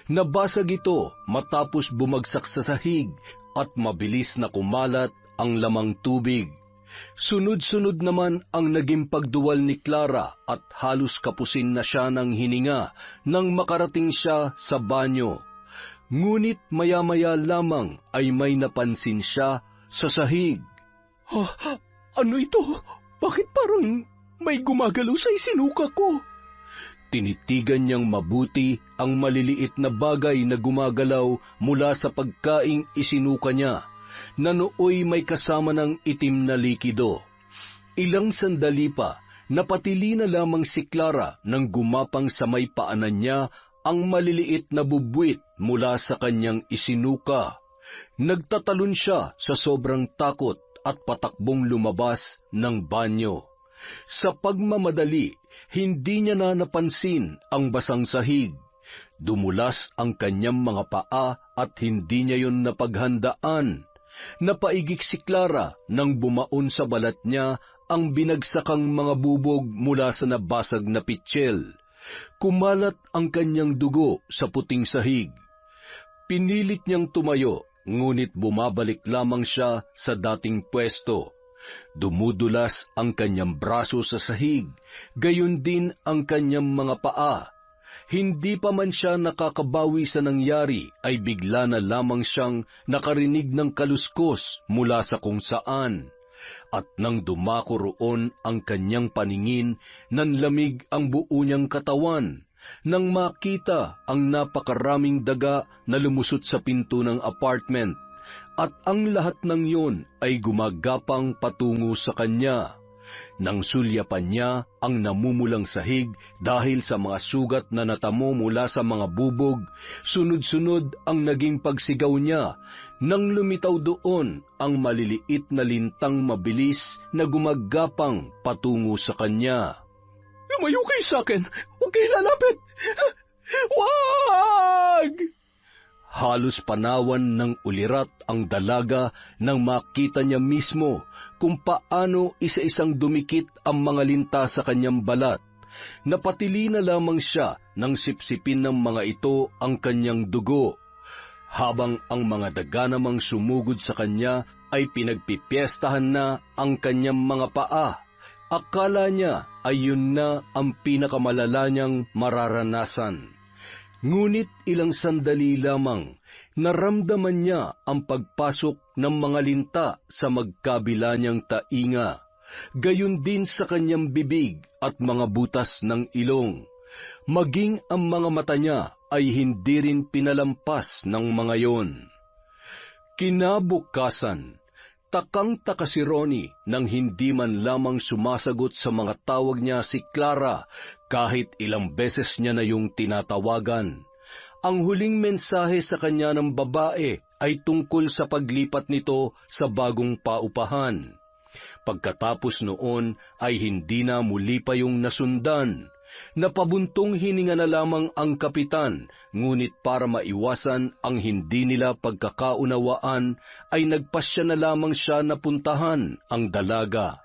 Nabasag ito matapos bumagsak sa sahig at mabilis na kumalat ang lamang tubig. Sunod-sunod naman ang naging pagduwal ni Clara at halos kapusin na siya ng hininga nang makarating siya sa banyo. Ngunit maya-maya lamang ay may napansin siya sa sahig. Ano ito? Bakit parang may gumagalaw sa isinuka ko? Tinitigan niyang mabuti ang maliliit na bagay na gumagalaw mula sa pagkaing isinuka niya, na nooy may kasama ng itim na likido. Ilang sandali pa, napatili na lamang si Clara nang gumapang sa may paanan niya ang maliliit na bubwit mula sa kanyang isinuka. Nagtatalon siya sa sobrang takot at patakbong lumabas ng banyo. Sa pagmamadali, hindi niya na napansin ang basang sahig. Dumulas ang kanyang mga paa at hindi niya yun napaghandaan. Napaigik si Clara nang bumaon sa balat niya ang binagsakang mga bubog mula sa nabasag na pitsil. Kumalat ang kanyang dugo sa puting sahig. Pinilit niyang tumayo, ngunit bumabalik lamang siya sa dating pwesto. Dumudulas ang kanyang braso sa sahig, gayon din ang kanyang mga paa. Hindi pa man siya nakakabawi sa nangyari, ay bigla na lamang siyang nakarinig ng kaluskos mula sa kung saan. At nang dumako roon ang kanyang paningin, nanlamig ang buo niyang katawan, nang makita ang napakaraming daga na lumusot sa pinto ng apartment. At ang lahat ng yun ay gumagapang patungo sa kanya. Nang sulyapan niya ang namumulang sahig dahil sa mga sugat na natamo mula sa mga bubog, sunod-sunod ang naging pagsigaw niya nang lumitaw doon ang maliliit na lintang mabilis na gumagapang patungo sa kanya. Lumayo kayo sa akin! Huwag kayo lalapit! Wag! Halos panawan ng ulirat ang dalaga nang makita niya mismo kung paano isa-isang dumikit ang mga linta sa kanyang balat. Napatili na lamang siya nang sipsipin ng mga ito ang kanyang dugo, habang ang mga daga namang sumugod sa kanya ay pinagpipiestahan na ang kanyang mga paa. Akala niya ay yun na ang pinakamalala niyang mararanasan. Ngunit ilang sandali lamang, naramdaman niya ang pagpasok ng mga linta sa magkabila niyang tainga, gayon din sa kanyang bibig at mga butas ng ilong. Maging ang mga mata niya ay hindi rin pinalampas ng mga yon. Kinabukasan, takang-taka si Ronnie nang hindi man lamang sumasagot sa mga tawag niya si Clara kahit ilang beses niya na yung tinatawagan. Ang huling mensahe sa kanya ng babae ay tungkol sa paglipat nito sa bagong paupahan. Pagkatapos noon ay hindi na muli pa yung nasundan. Napabuntong hininga na lamang ang kapitan, ngunit para maiwasan ang hindi nila pagkakaunawaan, ay nagpasya na lamang siya na puntahan ang dalaga.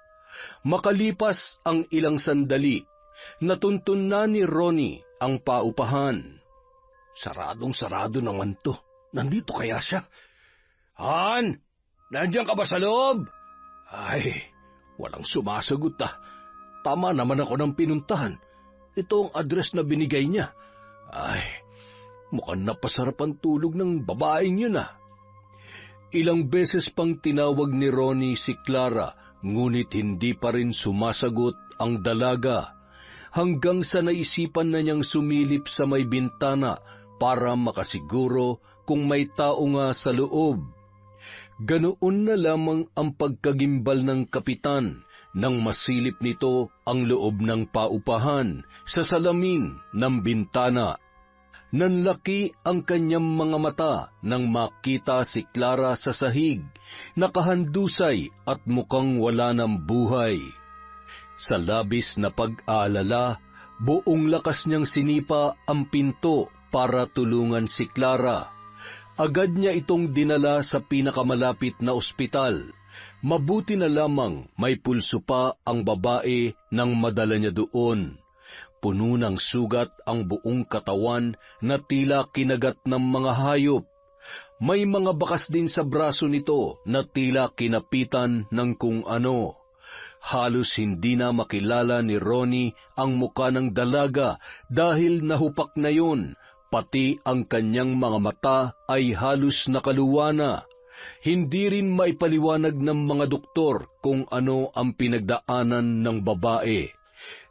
Makalipas ang ilang sandali, natuntun na ni Ronnie ang paupahan. Saradong-sarado naman to. Nandito kaya siya? Han! Nandiyan ka ba sa loob? Ay, walang sumasagot ah. Tama naman ako ng pinuntahan. Ito ang address na binigay niya. Ay, mukhang napasarap ang tulog ng babaeng yun ah. Ilang beses pang tinawag ni Ronnie si Clara, ngunit hindi pa rin sumasagot ang dalaga. Hanggang sa naisipan na niyang sumilip sa may bintana para makasiguro kung may tao nga sa loob. Ganoon na lamang ang pagkagimbal ng kapitan nang masilip nito ang loob ng paupahan sa salamin ng bintana. Nanlaki ang kanyang mga mata nang makita si Clara sa sahig, nakahandusay at mukhang wala ng buhay. Sa labis na pag-aalala, buong lakas niyang sinipa ang pinto para tulungan si Clara. Agad niya itong dinala sa pinakamalapit na ospital. Mabuti na lamang may pulso pa ang babae nang madala niya doon. Puno ng sugat ang buong katawan na tila kinagat ng mga hayop. May mga bakas din sa braso nito na tila kinapitan ng kung ano. Halos hindi na makilala ni Ronnie ang muka ng dalaga dahil nahupak na yun, Pati ang kanyang mga mata ay halos nakaluwa na. Hindi rin maipaliwanag ng mga doktor kung ano ang pinagdaanan ng babae.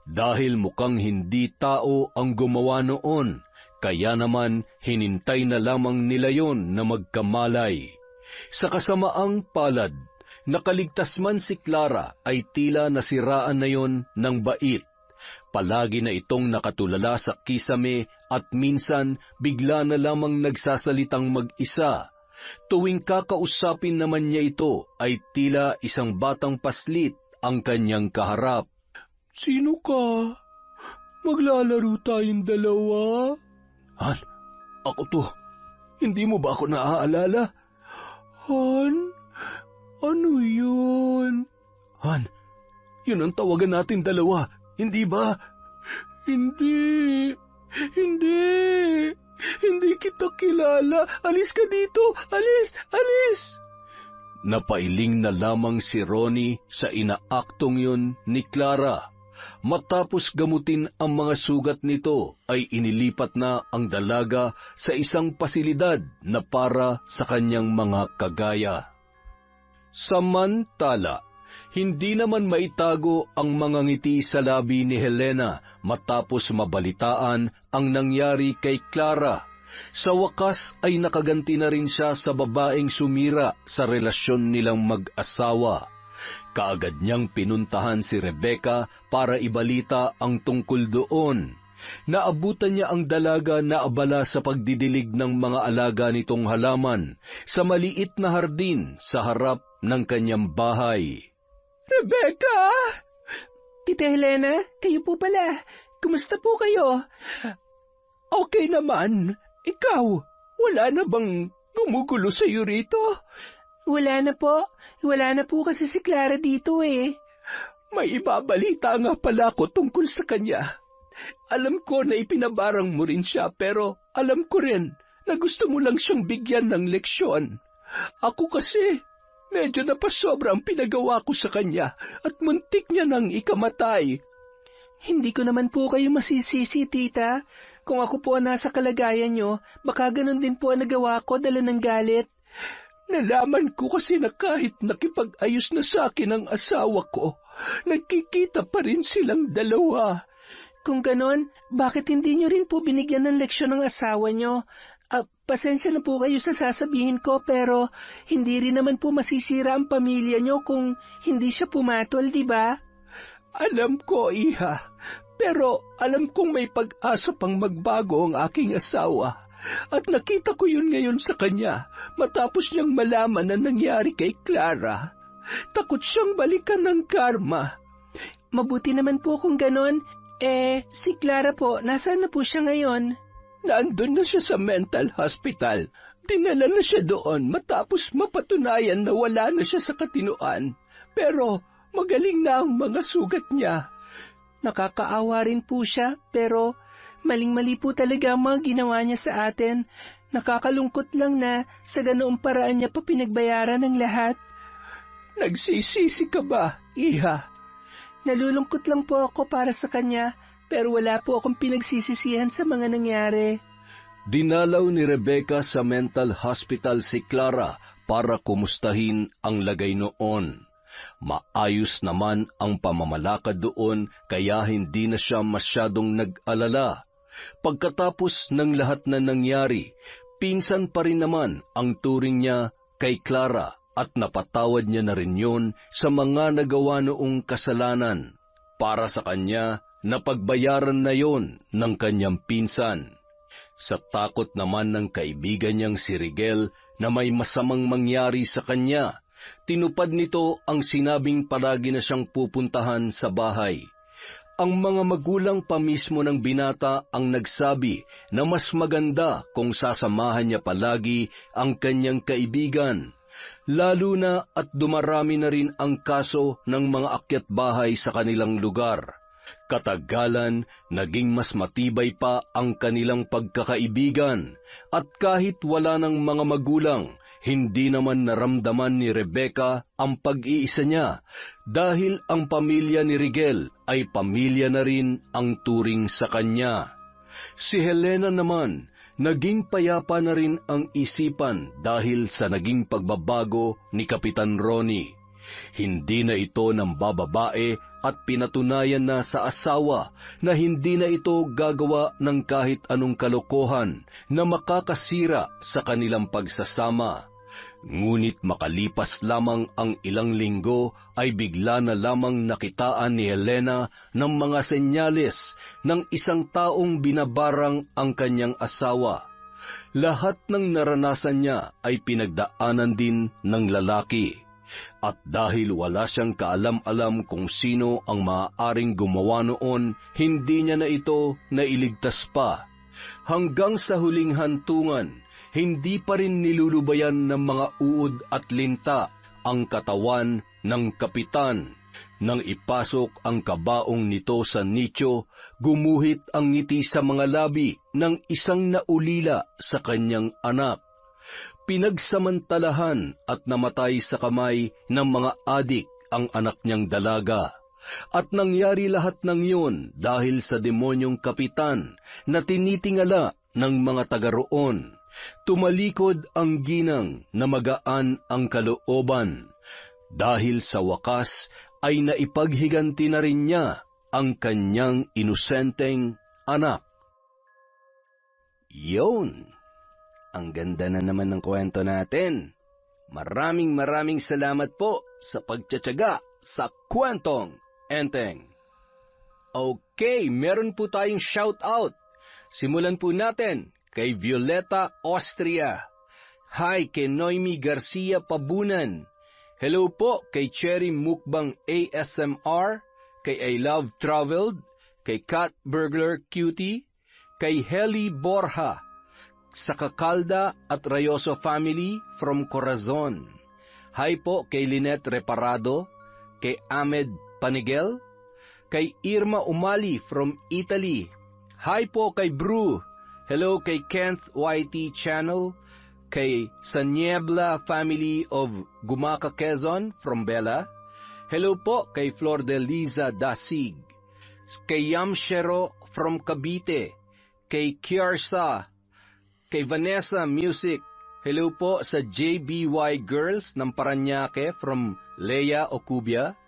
Dahil mukhang hindi tao ang gumawa noon, kaya naman hinintay na lamang nila yon na magkamalay. Sa kasamaang palad, nakaligtas man si Clara ay tila nasiraan na yon ng bait. Palagi na itong nakatulala sa kisame at minsan bigla na lamang nagsasalitang mag-isa. Tuwing kakausapin naman niya ito ay tila isang batang paslit ang kanyang kaharap. Sino ka? Maglalaro tayong dalawa? Han, ako to. Hindi mo ba ako naaalala? Han? Ano yun? Han, yun ang tawagan natin dalawa, hindi ba? Hindi. Hindi kita kilala. Alis ka dito. Alis. Napailing na lamang si Ronnie sa inaaktong yun ni Clara. Matapos gamutin ang mga sugat nito, ay inilipat na ang dalaga sa isang pasilidad na para sa kanyang mga kagaya. Samantala, hindi naman maitago ang mga ngiti sa labi ni Helena matapos mabalitaan ang nangyari kay Clara. Sa wakas ay nakaganti na rin siya sa babaeng sumira sa relasyon nilang mag-asawa. Kaagad niyang pinuntahan si Rebecca para ibalita ang tungkol doon. Naabutan niya ang dalaga na abala sa pagdidilig ng mga alaga nitong halaman sa maliit na hardin sa harap ng kanyang bahay. Rebecca! Tita Helena, kayo po pala. Kumusta po kayo? Okay naman. Ikaw, wala na bang gumugulo sa iyo rito? Wala na po. Wala na po kasi si Clara dito eh. May ibabalita nga pala ako tungkol sa kanya. Alam ko na ipinabarang mo rin siya, pero alam ko rin na gusto mo lang siyang bigyan ng leksyon. Ako kasi, medyo napasobra ang pinagawa ko sa kanya at muntik niya nang ikamatay. Hindi ko naman po kayo masisisi, tita. Kung ako po nasa kalagayan nyo, baka ganun din po ang nagawa ko dala ng galit. Nalaman ko kasi na kahit nakipag-ayos na sa akin ang asawa ko, nagkikita pa rin silang dalawa. Kung ganon, bakit hindi nyo rin po binigyan ng leksyon ng asawa nyo? Pasensya na po kayo sa sasabihin ko, pero hindi rin naman po masisira ang pamilya nyo kung hindi siya pumatol, di ba? Alam ko, iha, pero alam kong may pag-asa pang magbago ang aking asawa. At nakita ko yun ngayon sa kanya matapos niyang malaman na nangyari kay Clara. Takot siyang balikan ng karma. Mabuti naman po kung ganon. Si Clara po, nasaan na po siya ngayon? Nandun na siya sa mental hospital. Dinala na siya doon matapos mapatunayan na wala na siya sa katinoan. Pero magaling na ang mga sugat niya. Nakakaawa rin po siya, pero maling-mali po talaga ang mga ginawa niya sa atin. Nakakalungkot lang na sa ganoong paraan niya pa pinagbayaran ng lahat. Nagsisisi ka ba, iha? Nalulungkot lang po ako para sa kanya, pero wala po akong pinagsisisihan sa mga nangyari. Dinalaw ni Rebecca sa mental hospital si Clara para kumustahin ang lagay noon. Maayos naman ang pamamalakad doon kaya hindi na siya masyadong nag-alala. Pagkatapos ng lahat na nangyari, pinsan pa rin naman ang turing niya kay Clara at napatawad niya na rin yun sa mga nagawa noong kasalanan. Para sa kanya, napagbayaran na yon ng kanyang pinsan. Sa takot naman ng kaibigan niyang si Rigel na may masamang mangyari sa kanya, tinupad nito ang sinabing palagi na siyang pupuntahan sa bahay. Ang mga magulang pa mismo ng binata ang nagsabi na mas maganda kung sasamahan niya palagi ang kanyang kaibigan, lalo na at dumarami na rin ang kaso ng mga akyat bahay sa kanilang lugar. Katagalan, naging mas matibay pa ang kanilang pagkakaibigan at kahit wala ng mga magulang, hindi naman naramdaman ni Rebecca ang pag-iisa niya dahil ang pamilya ni Rigel ay pamilya na rin ang turing sa kanya. Si Helena naman, Naging payapa na rin ang isipan dahil sa naging pagbabago ni Kapitan Ronnie. Hindi na ito ng bababae at pinatunayan na sa asawa na hindi na ito gagawa ng kahit anong kalokohan na makakasira sa kanilang pagsasama. Ngunit makalipas lamang ang ilang linggo ay bigla na lamang nakitaan ni Helena ng mga senyales ng isang taong binabarang ang kanyang asawa. Lahat ng naranasan niya ay pinagdaanan din ng lalaki. At dahil wala siyang kaalam-alam kung sino ang maaaring gumawa noon, hindi niya na ito nailigtas pa. Hanggang sa huling hantungan, hindi pa rin nilulubayan ng mga uod at linta ang katawan ng kapitan. Nang ipasok ang kabaong nito sa nicho, gumuhit ang ngiti sa mga labi ng isang naulila sa kanyang anak. Pinagsamantalahan at namatay sa kamay ng mga adik ang anak niyang dalaga. At nangyari lahat ng iyon dahil sa demonyong kapitan na tinitingala ng mga taga roon. Tumalikod ang ginang na magaan ang kalooban. Dahil sa wakas ay naipaghiganti na rin niya ang kanyang inosenteng anak. Yun! Ang ganda na naman ng kwento natin. Maraming salamat po sa pagtsatsaga sa kwentong Enteng. Okay, meron po tayong shout-out. Simulan po natin kay Violeta Austria. Hi kay Noemi Garcia Pabunan. Hello po kay Cherry Mukbang ASMR, kay I Love Traveled, kay Cat Burglar Cutie, kay Heli Borja, sa Kakalda at Rayoso family from Corazon. Hi po kay Lynette Reparado, kay Ahmed Panigel, kay Irma Umali from Italy. Hi po kay Bru. Hello kay Kenneth YT Channel, kay Saniebla family of Gumaca, Quezon from Bella. Hello po kay Flor de Liza Dasig, kay Yamshero from Cavite, kay Kiarsa, kay Vanessa Music. Hello po sa JBY Girls ng Paranaque from Leia Ocubia,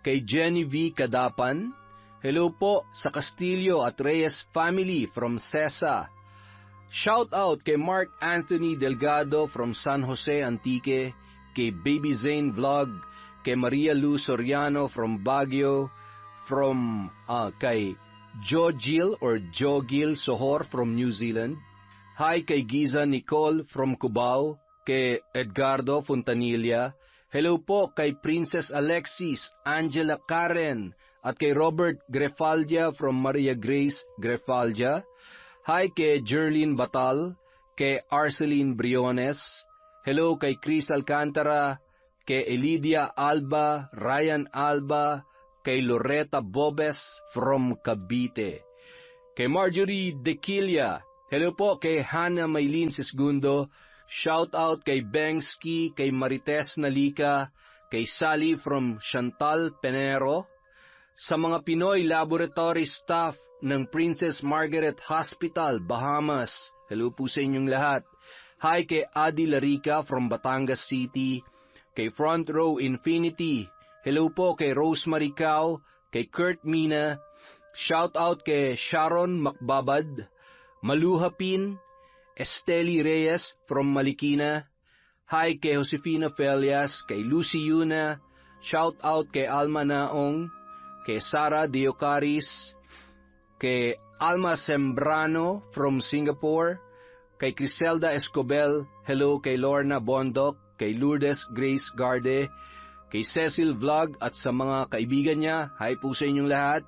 kay Jenny V. Kadapan. Hello po sa Castillo at Reyes family from Cesa. Shout out kay Mark Anthony Delgado from San Jose Antique, kay Baby Zane Vlog, kay Maria Lu Soriano from Baguio, from kay Jo Gil or Jo Gil Sohor from New Zealand. Hi kay Giza Nicole from Cubao, kay Edgardo Fontanilla. Hello po kay Princess Alexis, Angela Karen, at kay Robert Grefaldia from Maria Grace Grefaldia. Hi kay Jerlyn Batal, kay Arceline Briones. Hello kay Chris Alcantara, kay Elidia Alba, Ryan Alba, kay Loretta Bobes from Cavite. Kay Marjorie Dequilia. Hello po kay Hannah Maylin Sisgundo. Shout out kay Bengski, kay Marites Nalika, kay Sally from Chantal Penero. Sa mga Pinoy laboratory staff ng Princess Margaret Hospital, Bahamas. Hello po sa inyong lahat. Hi kay Adi Larica from Batangas City, kay Front Row Infinity. Hello po kay Rosemary Cao, kay Kurt Mina. Shout out kay Sharon Macbabad, Maluhapin, Esteli Reyes from Marikina. Hi kay Josefina Felias, kay Lucy Yuna. Shout out kay Alma Naong, kay Sara Deocaris, kay Alma Sembrano from Singapore, kay Criselda Escobel. Hello kay Lorna Bondok, kay Lourdes Grace Garde, kay Cecil Vlog at sa mga kaibigan niya. Hi po sa inyong lahat.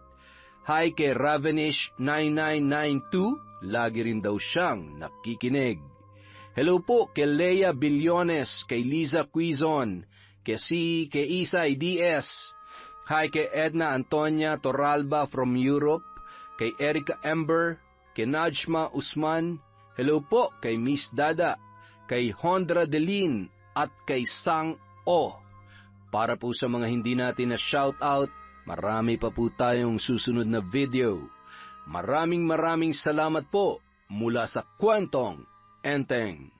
Hi kay Ravenish 9992, lagi rin daw siyang nakikinig. Hello po kay Lea Billones, kay Liza Quizon, kay Isay DS. Hi kay Edna Antonia Torralba from Europe, kay Erica Ember, kay Najma Usman. Hello po kay Miss Dada, kay Hondra Delin at kay Sang O. Para po sa mga hindi natin na shout out, marami pa po tayong susunod na video. Maraming salamat po mula sa kwentong Enteng.